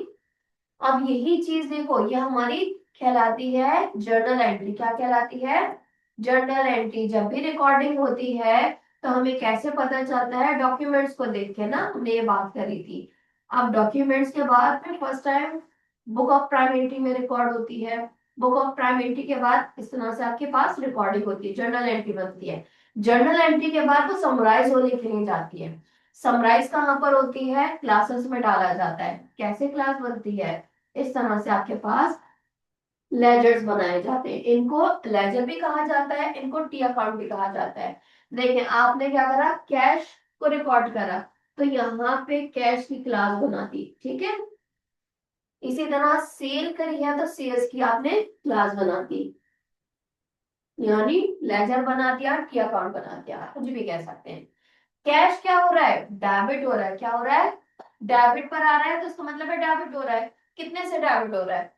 अब यही चीज देखो, ये हमारी कहलाती है जर्नल एंट्री। क्या कहलाती है, जर्नल एंट्री। जब भी रिकॉर्डिंग होती है तो हमें कैसे पता चलता है, डॉक्यूमेंट्स को देख के ना, हमने ये बात करी थी। अब डॉक्यूमेंट्स के बाद फिर first time book of prime में रिकॉर्ड होती है। बुक ऑफ प्राइम के बाद इस तरह से आपके पास रिकॉर्डिंग होती है, जर्नल एंट्री बनती है। जर्नल एंट्री के बाद वो समराइज होने के लिए जाती है। समराइज कहाँ पर होती है, क्लासेस में डाला जाता है। कैसे क्लास बनती है, इस तरह से आपके पास लेजर्स बनाए जाते हैं। इनको लेजर भी कहा जाता है, इनको टी अकाउंट भी कहा जाता है। देखिए आपने क्या करा, कैश को रिकॉर्ड करा, तो यहाँ पे कैश की क्लास बना दी, ठीक है। इसी तरह सेल करी है तो सेल्स की आपने क्लास बना दी, यानी लेजर बना दिया, टी अकाउंट बना दिया, कुछ भी कह सकते हैं। कैश क्या हो रहा है, डेबिट हो रहा है। क्या हो रहा है, डेबिट पर आ रहा है, तो इसका मतलब है डेबिट हो रहा है। कितने से डेबिट हो रहा है,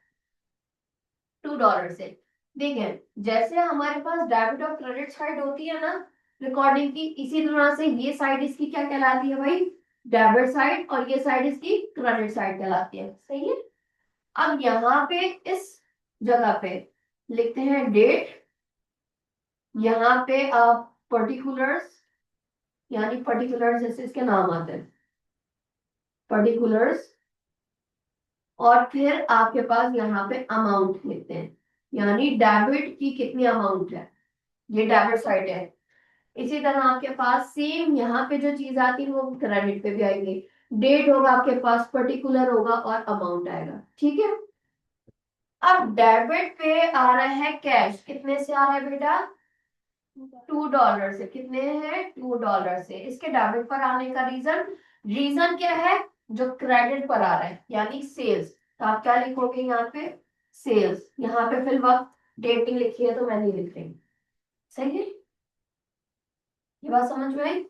$2 से। देखिए जैसे हमारे पास डेबिट और क्रेडिट साइड होती है ना रिकॉर्डिंग की, इसी तरह से ये साइड इसकी क्या कहलाती है भाई, डेबिट साइड, और ये साइड इसकी क्रेडिट साइड कहलाती है। सही है। अब यहाँ पे इस जगह पे लिखते हैं डेट, यहाँ पे आप पर्टिकुलर्स, यानी पर्टिकुलर्स जैसे इसके नाम आते हैं पर्टिकुलर्स, और फिर आपके पास यहाँ पे अमाउंट लिखते हैं, यानी डेबिट की कितनी अमाउंट है, ये डेबिट साइड है। इसी तरह आपके पास सेम यहाँ पे जो चीज आती है वो क्रेडिट पे भी आएंगी। डेट होगा आपके पास, पर्टिकुलर होगा, और अमाउंट आएगा, ठीक है। अब डेबिट पे आ रहा है कैश, कितने से आ रहा है बेटा, $2 से। कितने हैं, $2 से। इसके डेबिट पर आने का रीजन, रीजन क्या है, जो क्रेडिट पर आ रहा है यानी सेल्स। तो आप क्या लिखोगे यहाँ पे, सेल्स। यहाँ पे फिल वक्त डेटिंग लिखी है तो मैं नहीं लिख रही। सही है, ये बात समझ में आई।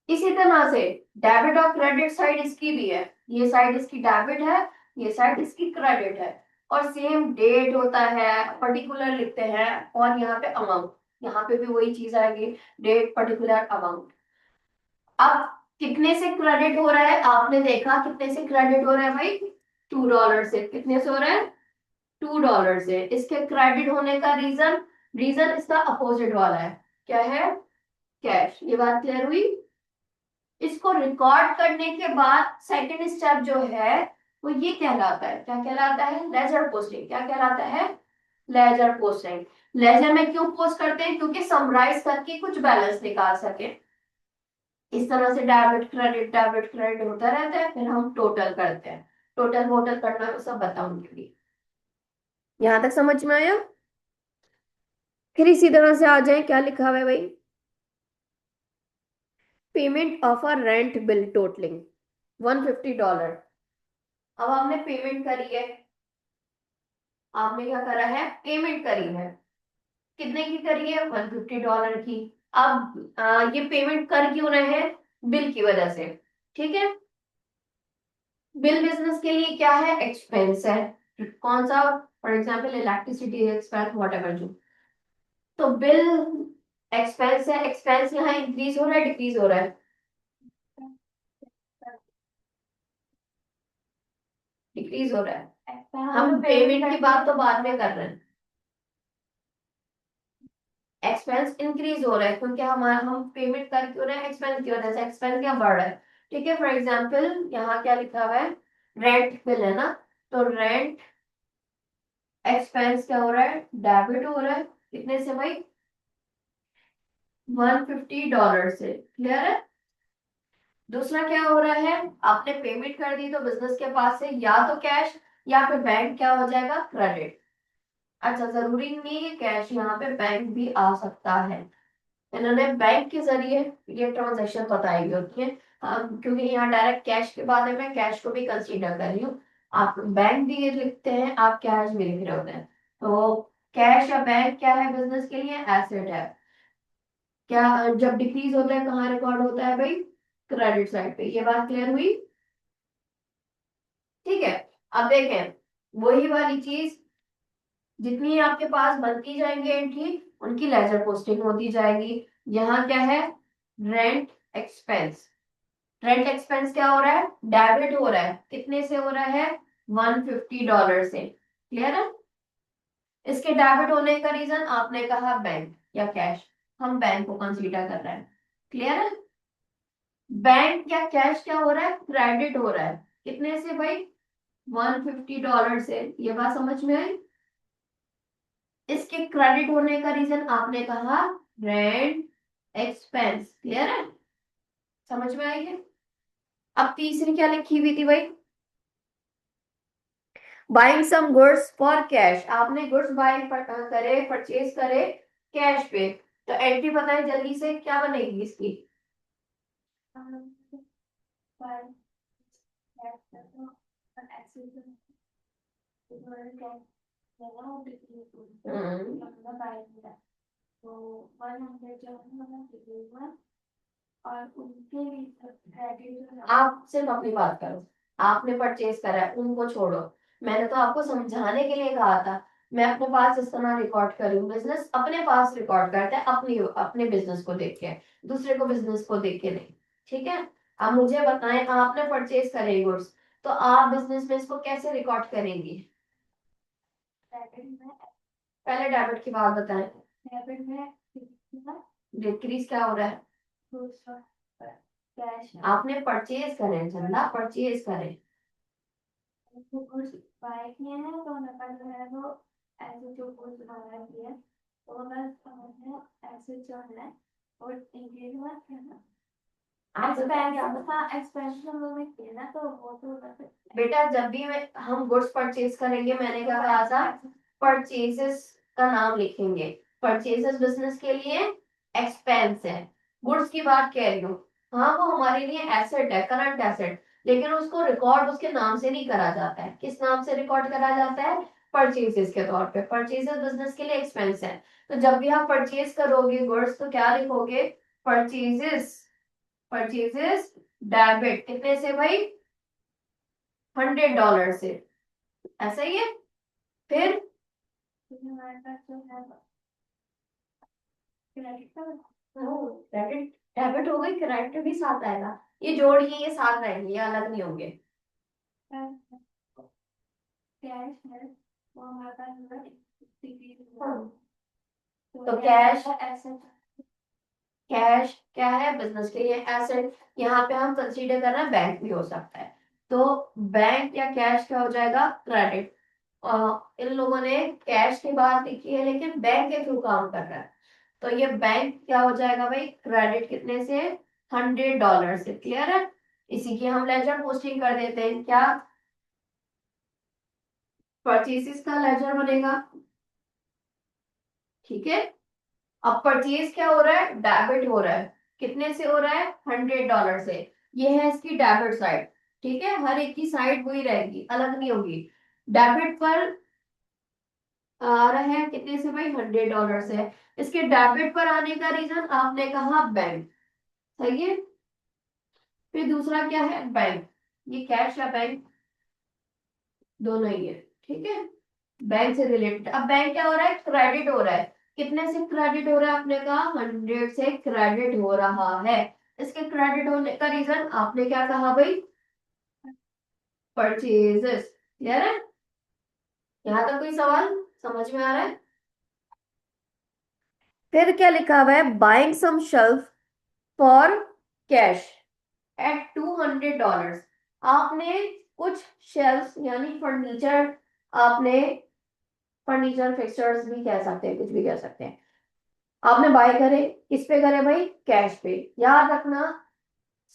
इसी तरह से डेबिट और क्रेडिट साइड इसकी भी है, ये साइड इसकी डेबिट है, ये साइड इसकी क्रेडिट है। और सेम डेट होता है, पर्टिकुलर लिखते हैं, और यहाँ पे अमाउंट, यहाँ पे भी वही चीज आएगी, डेट पर्टिकुलर अमाउंट। अब कितने से क्रेडिट हो रहा है, आपने देखा कितने से क्रेडिट हो रहा है भाई, $2 से। कितने से हो रहा है, $2 से। इसके क्रेडिट होने का रीजन, रीजन इसका अपोजिट वाला है, क्या है, कैश। ये बात क्लियर हुई। इसको रिकॉर्ड करने के बाद सेकंड स्टेप जो है वो ये कहलाता है, क्या कहलाता है, लेजर पोस्टिंग। क्या कहलाता है, लेजर पोस्टिंग। लेजर में क्यों पोस्ट करते हैं, क्योंकि समराइज करके कुछ बैलेंस निकाल सके। इस तरह से डेबिट क्रेडिट होता रहता है, फिर हम टोटल करते हैं। टोटल वोटल करना है, वो सब बताऊंगी भी। यहां तक समझ में आया। फिर इसी तरह से आ जाए, क्या लिखा हुआ है भाई, payment of a rent bill totalling $150। अब आपने पेमेंट करी है, आपने क्या करा है, पेमेंट करी है। कितने की करी है, $150 की। अब ये पेमेंट कर क्यों रहे हैं, बिल की वजह से, ठीक है। बिल बिजनेस के लिए क्या है, एक्सपेंस है। कौन सा, for example electricity expense what ever जो। तो बिल एक्सपेंस है, एक्सपेंस यहाँ इंक्रीज हो रहा है डिक्रीज हो रहा है, डिक्रीज हो रहा है। हम पेमेंट की बात तो बाद में कर रहे हैं। एक्सपेंस इंक्रीज हो रहा है क्योंकि हम पेमेंट कर क्यों रहे हैं, एक्सपेंस की वजह से। एक्सपेंस क्या बढ़ रहा है, ठीक है, फॉर एग्जाम्पल यहाँ क्या लिखा हुआ है, रेंट बिल है ना, तो रेंट एक्सपेंस क्या हो रहा है, डेबिट हो रहा है, कितने से भाई, $150 से, क्लियर है। दूसरा क्या हो रहा है, आपने पेमेंट कर दी तो बिजनेस के पास से या तो कैश या फिर बैंक क्या हो जाएगा, क्रेडिट। अच्छा, जरूरी नहीं है कैश, यहाँ पे बैंक भी आ सकता है। इन्होंने बैंक के जरिए ये ट्रांजैक्शन बताई होती है। क्योंकि यहाँ डायरेक्ट कैश के बारे में, कैश को भी कंसीडर कर रही हूँ। आप बैंक भी ये लिखते हैं, आप कैश भी लिख रहे होते हैं। तो कैश या बैंक क्या है बिजनेस के लिए, एसेट है। क्या जब डिक्रीज होता है कहाँ रिकॉर्ड होता है भाई, क्रेडिट साइड पे। ये बात क्लियर हुई, ठीक है। अब देखें, वही वाली चीज, जितनी आपके पास बनती जाएंगी एंट्री, उनकी लेजर पोस्टिंग होती जाएगी। यहाँ क्या है, रेंट एक्सपेंस। रेंट एक्सपेंस क्या हो रहा है, डेबिट हो रहा है, कितने से हो रहा है, $150 से, क्लियर है। इसके डेबिट होने का रीजन आपने कहा बैंक या कैश, हम बैंक को कंसीडर कर रहे हैं, क्लियर है। बैंक या कैश क्या हो रहा है, क्रेडिट हो रहा है, कितने से भाई, $150 से। ये बात समझ में आई। इसके क्रेडिट होने का रीजन आपने कहा रेंट एक्सपेंस, क्लियर है, समझ में आई है। अब तीसरी क्या लिखी हुई थी भाई, buying some goods for cash. आपने गुड्स बाय करे, परचेज करे कैश पे, तो एंट्री बताए जल्दी से क्या बनेगी इसकी। आप सिर्फ अपनी बात करो, आपने परचेज करा है, उनको छोड़ो। मैंने तो आपको समझाने के लिए कहा था। मैं अपने पास इस तरह रिकॉर्ड करी हूँ, बिजनेस अपने पास रिकॉर्ड करता है, अपनी अपने बिजनेस को देख के, दूसरे को बिजनेस को देख के नहीं, ठीक है। अब मुझे बताएं, आपने परचेज करे गुड्स, तो आप बिजनेस में इसको कैसे रिकॉर्ड करेंगी। पहले डेबिट की बात बताएं। डेबिट में डिक्रीज क्या हो रहा है, कैश आपने परचेज करे, झंडा परचेज करे, गुड्स बाय किए हैं तो नकल जो है वो ऐसे जो गुड्स बाय किए, तो अगर समझना ऐसे जो है और इंक्रीज हुआ है ना, एक्सपेंशन में किया ना, तो वो तो बेटा जब भी हम गुड्स परचेज करेंगे, मैंने क्या कहा था, परचेजेस का नाम लिखेंगे। परचेजेस बिजनेस के लिए एक्सपेंस है, गुड्स की बात कह रही हूँ। हाँ, वो हमारे लिए एसेट है, करंट एसेट, लेकिन उसको रिकॉर्ड उसके नाम से नहीं करा जाता है। किस नाम से रिकॉर्ड करा जाता है, परचेजेस के तौर पे। परचेजेस बिजनेस के लिए एक्सपेंस है, तो जब भी आप परचेज करोगे गुड्स, तो क्या लिखोगे, परचेजेस, परचेजेस डेबिट, कितने से भाई, $100 से, ऐसा ही है। फिर हमारे पास जो है क्रेडिट का, क्रेडिट डेबिट हो गई, क्रेडिट भी साथ आएगा, ये जोड़िए, ये साथ रहेंगे, ये अलग नहीं होंगे। कैश है वो हमारे पास, तो कैश एसेट, कैश क्या है बिजनेस के लिए एसेट। यहाँ पे हम कंसीडर कर रहे हैं बैंक भी हो सकता है, तो बैंक या कैश क्या हो जाएगा, क्रेडिट। इन लोगों ने कैश की बात लिखी है, लेकिन बैंक के थ्रू काम कर रहा है, तो ये बैंक क्या हो जाएगा भाई, क्रेडिट, कितने से, $100 से, क्लियर है। इसी की हम लेजर पोस्टिंग कर देते हैं, क्या, परचेसिस का लेजर बनेगा, ठीक है। अब परचेज क्या हो रहा है, डेबिट हो रहा है, कितने से हो रहा है, $100 से। ये है इसकी डेबिट साइड, ठीक है, हर एक की साइड वही रहेगी, अलग नहीं होगी। डेबिट पर आ रहा है कितने से भाई, $100 से। इसके डेबिट पर आने का रीजन आपने कहा बैंक, सही है। फिर दूसरा क्या है, बैंक, ये कैश या बैंक दोनों ही है, ठीक है, बैंक से रिलेटेड। अब बैंक क्या हो रहा है, क्रेडिट हो रहा है, कितने से क्रेडिट हो रहा है, आपने कहा 100 से क्रेडिट हो रहा है। इसके क्रेडिट होने का रीजन आपने क्या कहा भाई, परचेजेस, क्लियर है। यहाँ तक कोई सवाल समझ में आ रहा है। फिर क्या लिखा हुआ है, buying some shelf for cash. At $200। आपने कुछ शेल्फ यानी फर्नीचर, आपने फर्नीचर फिक्सचर्स भी कह सकते हैं, कुछ भी कह सकते हैं, आपने बाय करे। किस पे करे भाई? कैश पे। याद रखना,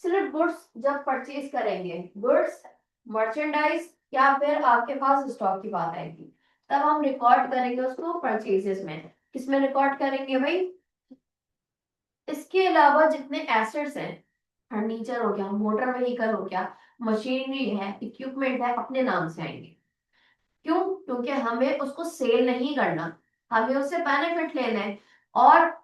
सिर्फ गुड्स जब परचेज करेंगे, गुड्स, मर्चेंडाइज या फिर आपके पास स्टॉक की बात आएगी, तब हम रिकॉर्ड करेंगे उसको परचेजेस में। किसमें रिकॉर्ड करेंगे भाई? इसके अलावा जितने एसेट्स हैं, फर्नीचर हो गया, मोटर व्हीकल हो गया, मशीनरी है, इक्विपमेंट है, अपने नाम से आएंगे। क्यों? क्योंकि हमें उसको सेल नहीं करना, हमें उससे बेनिफिट लेना है। और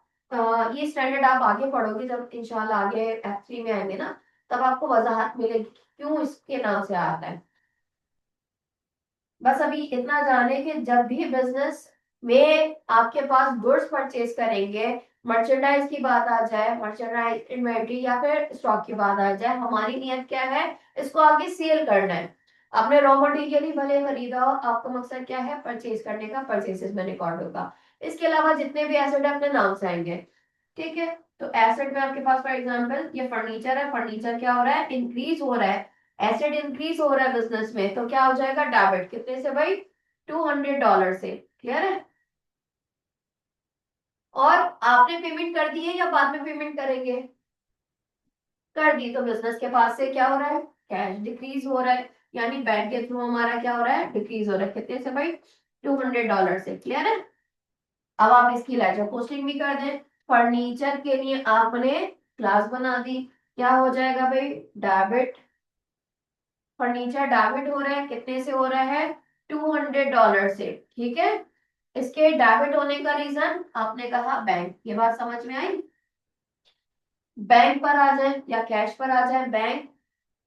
ये स्टैंडर्ड आप आगे पढ़ोगे, जब इंशाल्लाह आगे F3 में आएंगे ना, तब आपको वजाहत मिलेगी कि क्यों इसके नाम से आता है। बस अभी इतना जाने कि जब भी बिजनेस में आपके पास गुड्स परचेज करेंगे, मर्चेंडाइज की बात आ जाए, मर्चेंडाइज इन्वेंट्री या फिर स्टॉक की बात आ जाए, हमारी नियत क्या है? इसको आगे सेल करना है। आपने रॉ मटेरियल ही भले खरीदा हो, आपका मकसद क्या है? परचेज करने का, परचेसेस में रिकॉर्ड होगा। इसके अलावा जितने भी एसेट अपने नाम से आएंगे। ठीक है, तो एसेट में आपके पास फॉर एग्जांपल ये फर्नीचर है, फर्नीचर क्या हो रहा है? इंक्रीज हो रहा है, एसेट इंक्रीज हो रहा है बिजनेस में, तो क्या हो जाएगा? डेबिट। कितने से भाई? $200 से। क्लियर है? और आपने पेमेंट कर दी है या बाद में पेमेंट करेंगे? कर दी, तो बिजनेस के पास से क्या हो रहा है? कैश डिक्रीज हो रहा है, यानी बैंक के थ्रू हमारा क्या हो रहा है? डिक्रीज हो रहा है। कितने से भाई? $200 से। क्लियर है? अब आप इसकी लेजर पोस्टिंग भी कर दें। फर्नीचर के लिए आपने क्लास बना दी, क्या हो जाएगा भाई? डेबिट। फर्नीचर डेबिट हो रहा है, कितने से हो रहा है? $200 से। ठीक है, इसके डेबिट होने का रीजन आपने कहा बैंक। ये बात समझ में आई? बैंक पर आ जाए या कैश पर आ जाए, बैंक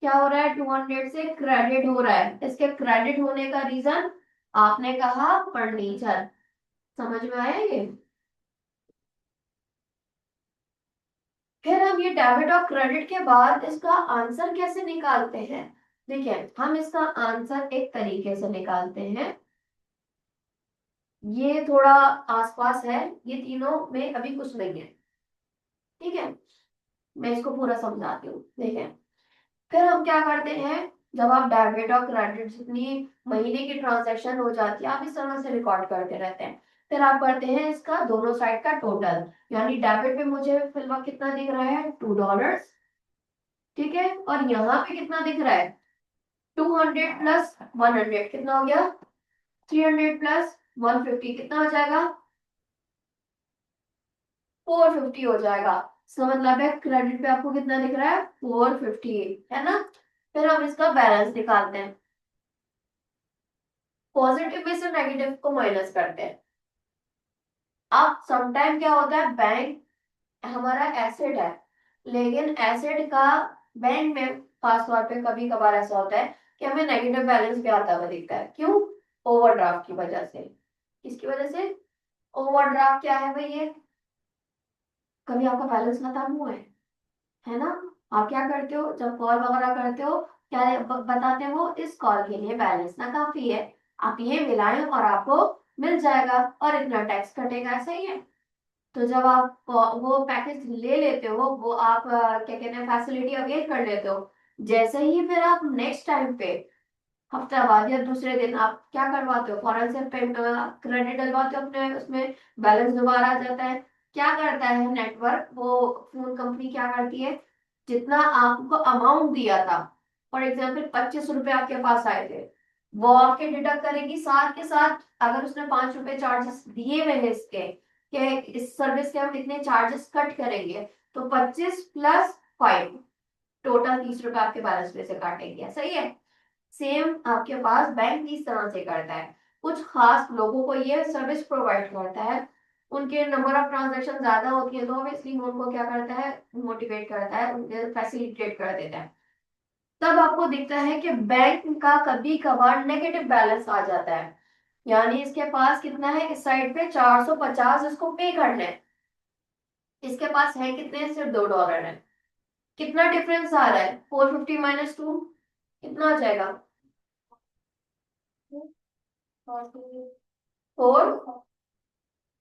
क्या हो रहा है? 200 से क्रेडिट हो रहा है। इसके क्रेडिट होने का रीजन आपने कहा फर्नीचर। समझ में आया ये? फिर हम ये डेबिट और क्रेडिट के बाद इसका आंसर कैसे निकालते हैं? देखिए, हम इसका आंसर एक तरीके से निकालते हैं, ये थोड़ा आसपास है, ये तीनों में अभी कुछ नहीं है। ठीक है, मैं इसको पूरा समझाती हूँ। देखिए, फिर हम क्या करते हैं, जब आप डेबिट और क्रेडिट जितनी महीने की ट्रांजैक्शन हो जाती है, आप इस तरह से रिकॉर्ड करते रहते हैं। फिर आप करते हैं इसका दोनों साइड का टोटल, यानी डेबिट पे मुझे फिलहाल कितना दिख रहा है? $2। ठीक है, और यहाँ पे कितना दिख रहा है? 200 प्लस 100 कितना हो गया? 300 प्लस 150 कितना हो जाएगा? 450 हो जाएगा। इसका मतलब है क्रेडिट पे आपको कितना दिख रहा है? 450, है ना? फिर हम इसका बैलेंस निकालते हैं, पॉजिटिव में से नेगेटिव को माइनस करते हैं। अब समटाइम क्या होता है, बैंक हमारा एसेट है, लेकिन एसेट का बैंक में खास तौर पे कभी कभार ऐसा होता है कि हमें नेगेटिव बैलेंस भी आता हुआ दिखता है। क्यों? ओवरड्राफ्ट की वजह से। किसकी वजह से? ओवरड्राफ्ट क्या है भाई ये? कभी आपका बैलेंस खत्म हुआ है ना? आप क्या करते हो जब कॉल वगैरह करते हो? क्या बताते हो? इस कॉल के लिए बैलेंस ना काफी है, आप ये मिलाएं और आपको मिल जाएगा और इतना टैक्स कटेगा। ऐसा ही है। तो जब आप वो पैकेज ले लेते हो, वो आप क्या कहते हैं, फैसिलिटी अवेल कर लेते हो, जैसे ही फिर आप नेक्स्ट टाइम पे हफ्ता बाद या दूसरे दिन आप क्या करवाते हो, फौरन से क्रेडिट डलवाते हो अपने उसमें, बैलेंस दोबारा आ जाता है। क्या करता है नेटवर्क, वो फोन कंपनी क्या करती है, जितना आपको अमाउंट दिया था, फॉर एग्जाम्पल ₹25 आपके पास आए थे, वो आपके डिडक्ट करेगी साथ के साथ। अगर उसने ₹5 चार्जेस दिए हुए हैं इसके, कि इस सर्विस के हम इतने चार्जेस कट करेंगे, तो 25 प्लस 5, टोटल ₹30 आपके बैलेंस में से काटेंगे। सही है? सेम आपके पास बैंक भी इस तरह से करता है। कुछ खास लोगों को ये सर्विस प्रोवाइड करता है, उनके नंबर ऑफ ट्रांजैक्शन ज्यादा होती है, तो ऑब्वियसली उनको क्या करता है, मोटिवेट करता है, उनके फैसिलिटेट कर देता है। तब आपको दिखता है कि बैंक का कभी कभार नेगेटिव बैलेंस आ जाता है, यानी इसके पास कितना है, इस साइड पे 450 इसको पे करना है, इसके पास है कितने? सिर्फ $2 है। कितना डिफरेंस आ रहा है? 450 माइनस 2 कितना आ जाएगा?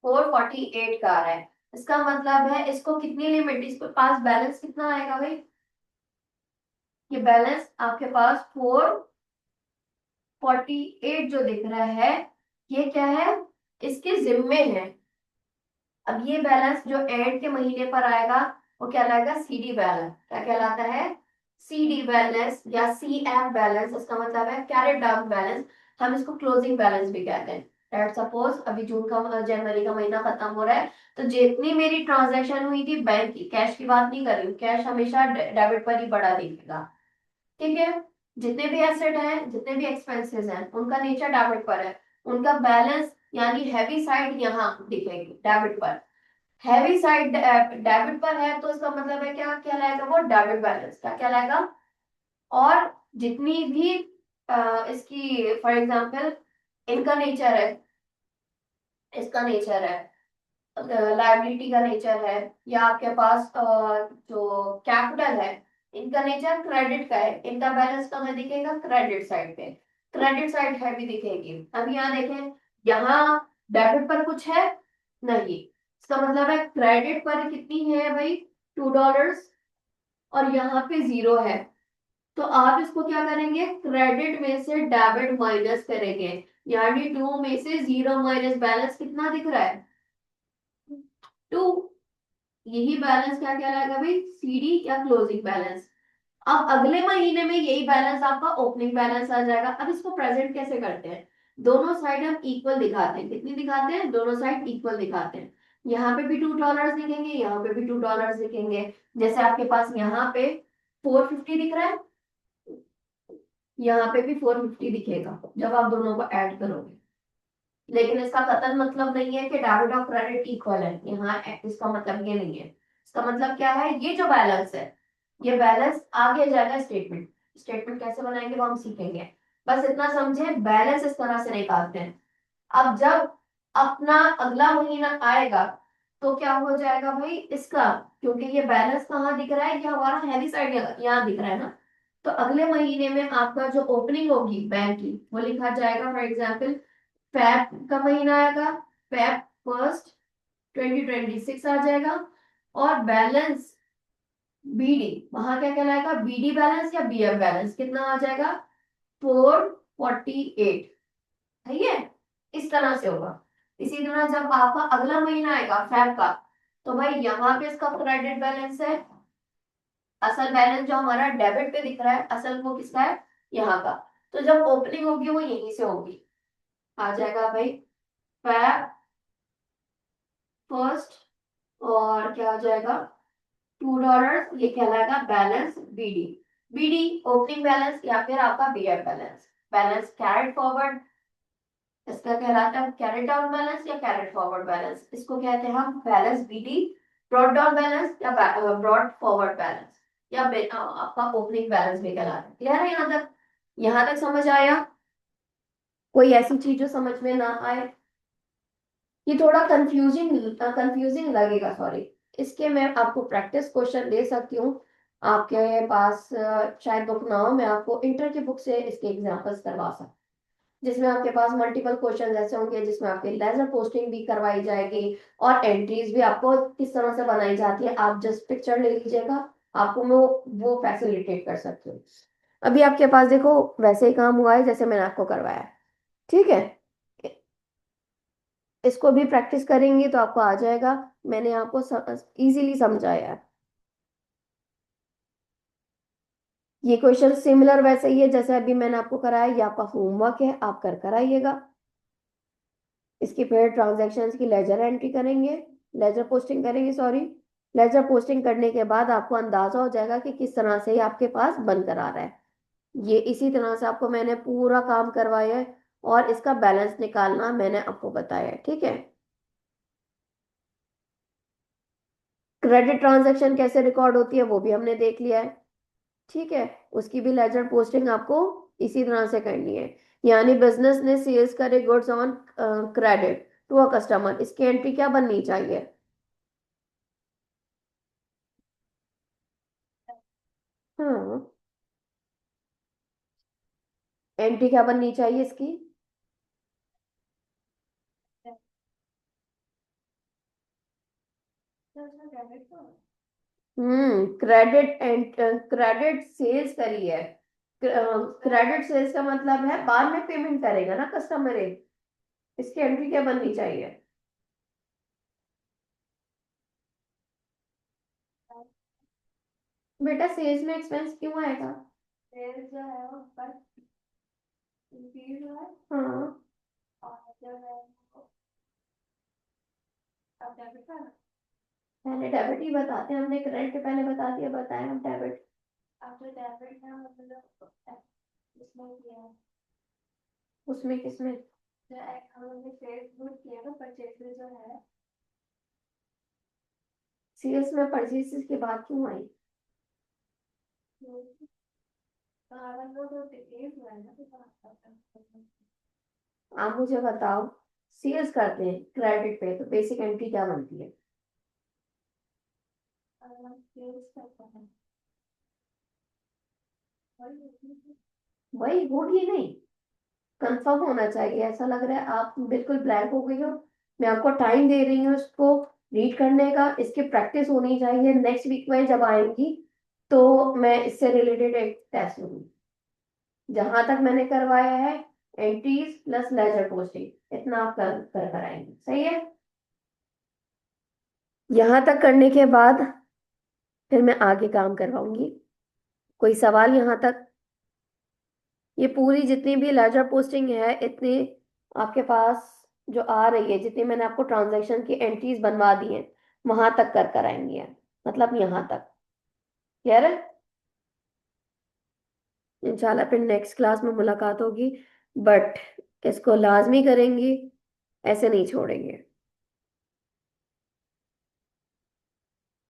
448 का आ रहा है। इसका मतलब है इसको कितनी लिमिट, इसके पास बैलेंस कितना आएगा भाई? ये बैलेंस आपके पास 448 जो दिख रहा है, ये क्या है, इसके जिम्मे है। अब ये बैलेंस जो एंड के महीने पर आएगा वो क्या कहलाएगा, सीडी बैलेंस। क्या कहलाता है, सीडी बैलेंस या सीएफ बैलेंस। इसका मतलब है कैरेट डाउन बैलेंस। हम इसको क्लोजिंग बैलेंस भी कहते हैं। लेट्स सपोज अभी जून का जनवरी का महीना खत्म हो रहा है, तो जितनी मेरी ट्रांजैक्शन हुई थी बैंक की, कैश की बात नहीं कर रही हूँ, कैश हमेशा डेबिट पर ही बढ़ा दिखेगा। ठीक है, जितने भी एसेट हैं, जितने भी एक्सपेंसेस हैं, उनका नेचर डेबिट पर है। उनका बैलेंस यानी हैवी साइड यहाँ दिखेगी डेबिट पर। हैवी साइड डेबिट पर है तो इसका मतलब है क्या कहलाएगा, वो डेबिट बैलेंस। क्या कहलाएगा। और जितनी भी इसकी फॉर एग्जांपल इनका नेचर है, इसका नेचर है, लायबिलिटी का नेचर है, या आपके पास जो कैपिटल है, इनका नेचर क्रेडिट का है, इनका बैलेंस कहाँ दिखेगा, क्रेडिट साइड पे। क्रेडिट साइड हैवी दिखेगी। अब यहाँ देखें, यहाँ डेबिट पर कुछ है नहीं, इसका मतलब है क्रेडिट पर कितनी है भाई, $2, और यहाँ पे जीरो है। तो आप इसको क्या करेंगे, क्रेडिट में से डेबिट माइनस करेंगे, यानी 2 में से 0 माइनस बैलेंस कितना दिख रहा है, 2। यही बैलेंस क्या कहलाएगा भाई, सीडी या क्लोजिंग बैलेंस। अब अगले महीने में यही बैलेंस आपका ओपनिंग बैलेंस आ जाएगा। अब इसको प्रेजेंट कैसे करते हैं, दोनों साइड हम इक्वल दिखाते हैं। कितनी दिखाते हैं, दोनों साइड इक्वल दिखाते हैं। यहाँ पे भी $2 दिखेंगे, यहाँ पे भी $2 दिखेंगे। जैसे आपके पास यहाँ पे 450 दिख रहा है, यहाँ पे भी 450 दिखेगा जब आप दोनों को ऐड करोगे। लेकिन इसका कतई मतलब नहीं है कि डेबिट और क्रेडिट इक्वल है, यहाँ इसका मतलब ये नहीं है। इसका मतलब क्या है, ये जो बैलेंस है, ये बैलेंस आगे जाएगा स्टेटमेंट। स्टेटमेंट कैसे बनाएंगे वो हम सीखेंगे। बस इतना समझे, बैलेंस इस तरह से निकालते हैं। अब जब अपना अगला महीना आएगा तो क्या हो जाएगा भाई इसका, क्योंकि ये बैलेंस कहाँ दिख रहा है, ये हमारा हैवी साइड यहाँ दिख रहा है ना। तो अगले महीने में आपका जो ओपनिंग होगी बैंक की, वो लिखा जाएगा फॉर एग्जाम्पल फेब का महीना आएगा, फेब 1 2026 आ जाएगा। और बैलेंस बीडी वहां क्या कहलाएगा, बीडी बैलेंस या बीएफ बैलेंस कितना आ जाएगा, 448। ठीक है, इस तरह से होगा। इसी तरह जब आपका अगला महीना आएगा फेब का, तो भाई यहाँ पे इसका क्रेडिट बैलेंस है। असल बैलेंस जो हमारा डेबिट पे दिख रहा है, असल वो किसका है, यहाँ का। तो जब ओपनिंग होगी वो यहीं से होगी, आ जाएगा भाई फेब 1 और क्या हो जाएगा, $2। ये कहलाएगा balance BD. BD opening balance या फिर आपका BF balance. Balance carried forward, इसका कहलाता है कैरेट डाउन बैलेंस या कैरेट फॉरवर्ड बैलेंस। इसको कहते हैं हम balance BD, brought down balance या ब्रॉड फॉरवर्ड बैलेंस, या आपका ओपनिंग बैलेंस भी कहलाता है। क्लियर है यहाँ तक, यहाँ तक समझ आया, कोई ऐसी चीज जो समझ में ना आए। ये थोड़ा कंफ्यूजिंग कंफ्यूजिंग लगेगा, सॉरी। इसके मैं आपको प्रैक्टिस क्वेश्चन दे सकती हूँ। आपके पास शायद बुक ना हो, मैं आपको इंटर की बुक से इसके एग्जांपल्स करवा सकती हूँ, जिसमें आपके पास मल्टीपल क्वेश्चन ऐसे होंगे जिसमें आपके लेजर पोस्टिंग भी करवाई जाएगी, और एंट्रीज भी आपको किस तरह से बनाई जाती है, आप जस्ट पिक्चर ले लीजिएगा, आपको मैं वो फैसिलिटेट कर सकती हूँ। अभी आपके पास देखो वैसे ही काम हुआ है जैसे मैंने आपको करवाया है। ठीक है, इसको भी प्रैक्टिस करेंगे तो आपको आ जाएगा। मैंने आपको इजीली समझाया है। ये क्वेश्चन सिमिलर वैसे ही है जैसे अभी मैंने आपको कराया, ये आपका होमवर्क है, आप कर कर आइएगा। इसकी फिर ट्रांजैक्शंस की लेजर एंट्री करेंगे, लेजर पोस्टिंग करेंगे, सॉरी। लेजर पोस्टिंग करने के बाद आपको अंदाजा हो जाएगा कि किस तरह से ये आपके पास बनकर आ रहा है। ये इसी तरह से आपको मैंने पूरा काम करवाया है, और इसका बैलेंस निकालना मैंने आपको बताया है। ठीक है, क्रेडिट ट्रांजैक्शन कैसे रिकॉर्ड होती है वो भी हमने देख लिया है। ठीक है, उसकी भी लेजर पोस्टिंग आपको इसी तरह से करनी है। यानी बिजनेस ने सेल्स करे goods on credit to a customer, इसकी एंट्री क्या बननी चाहिए, हाँ, एंट्री क्या बननी चाहिए इसकी, क्रेडिट एंड क्रेडिट सेल्स करी है। क्रेडिट सेल्स का मतलब है बाद में पेमेंट करेगा ना कस्टमर। इसकी एंट्री क्या बननी चाहिए? बेटा सेल्स में एक्सपेंस क्यों आएगा? सेल्स जो है वो पर इंक्रीज हुआ है। हाँ। और जो है वो अब डेबिट का पहले डेबिट ही बताते हैं, हमने क्रेडिट के पहले बता दिया, बताया हम डेबिट। अब जो डेबिट है मतलब इसमें किया है। उसमें किसमें? जो हमने सेल्स ग्रुप किया ना परचेज जो है। सेल्स में परचेज के बाद क्यों आई? आप मुझे बताओ, सेल्स करते हैं क्रेडिट पे तो बेसिक एंट्री क्या बनती है? वही होगी नहीं। कंफर्म होना चाहिए, ऐसा लग रहा है आप बिल्कुल ब्लैंक हो गई हो। मैं आपको टाइम दे रही हूँ इसको रीड करने का, इसकी प्रैक्टिस होनी चाहिए। नेक्स्ट वीक में जब आएंगी तो मैं इससे रिलेटेड एक टेस्ट लूंगी। जहां तक मैंने करवाया है एंट्रीज प्लस लेजर पोस्टिंग इतना आप कर आएंगे, सही है। यहाँ तक करने के बाद फिर मैं आगे काम करवाऊंगी। कोई सवाल यहाँ तक? ये पूरी जितनी भी लेजर पोस्टिंग है इतनी आपके पास जो आ रही है, जितनी मैंने आपको ट्रांजैक्शन की एंट्रीज बनवा दी हैं वहां तक कर आएंगे, मतलब यहाँ तक। क्लियर है? इंशाल्लाह फिर नेक्स्ट क्लास में मुलाकात होगी। बट इसको लाजमी करेंगी, ऐसे नहीं छोड़ेंगे।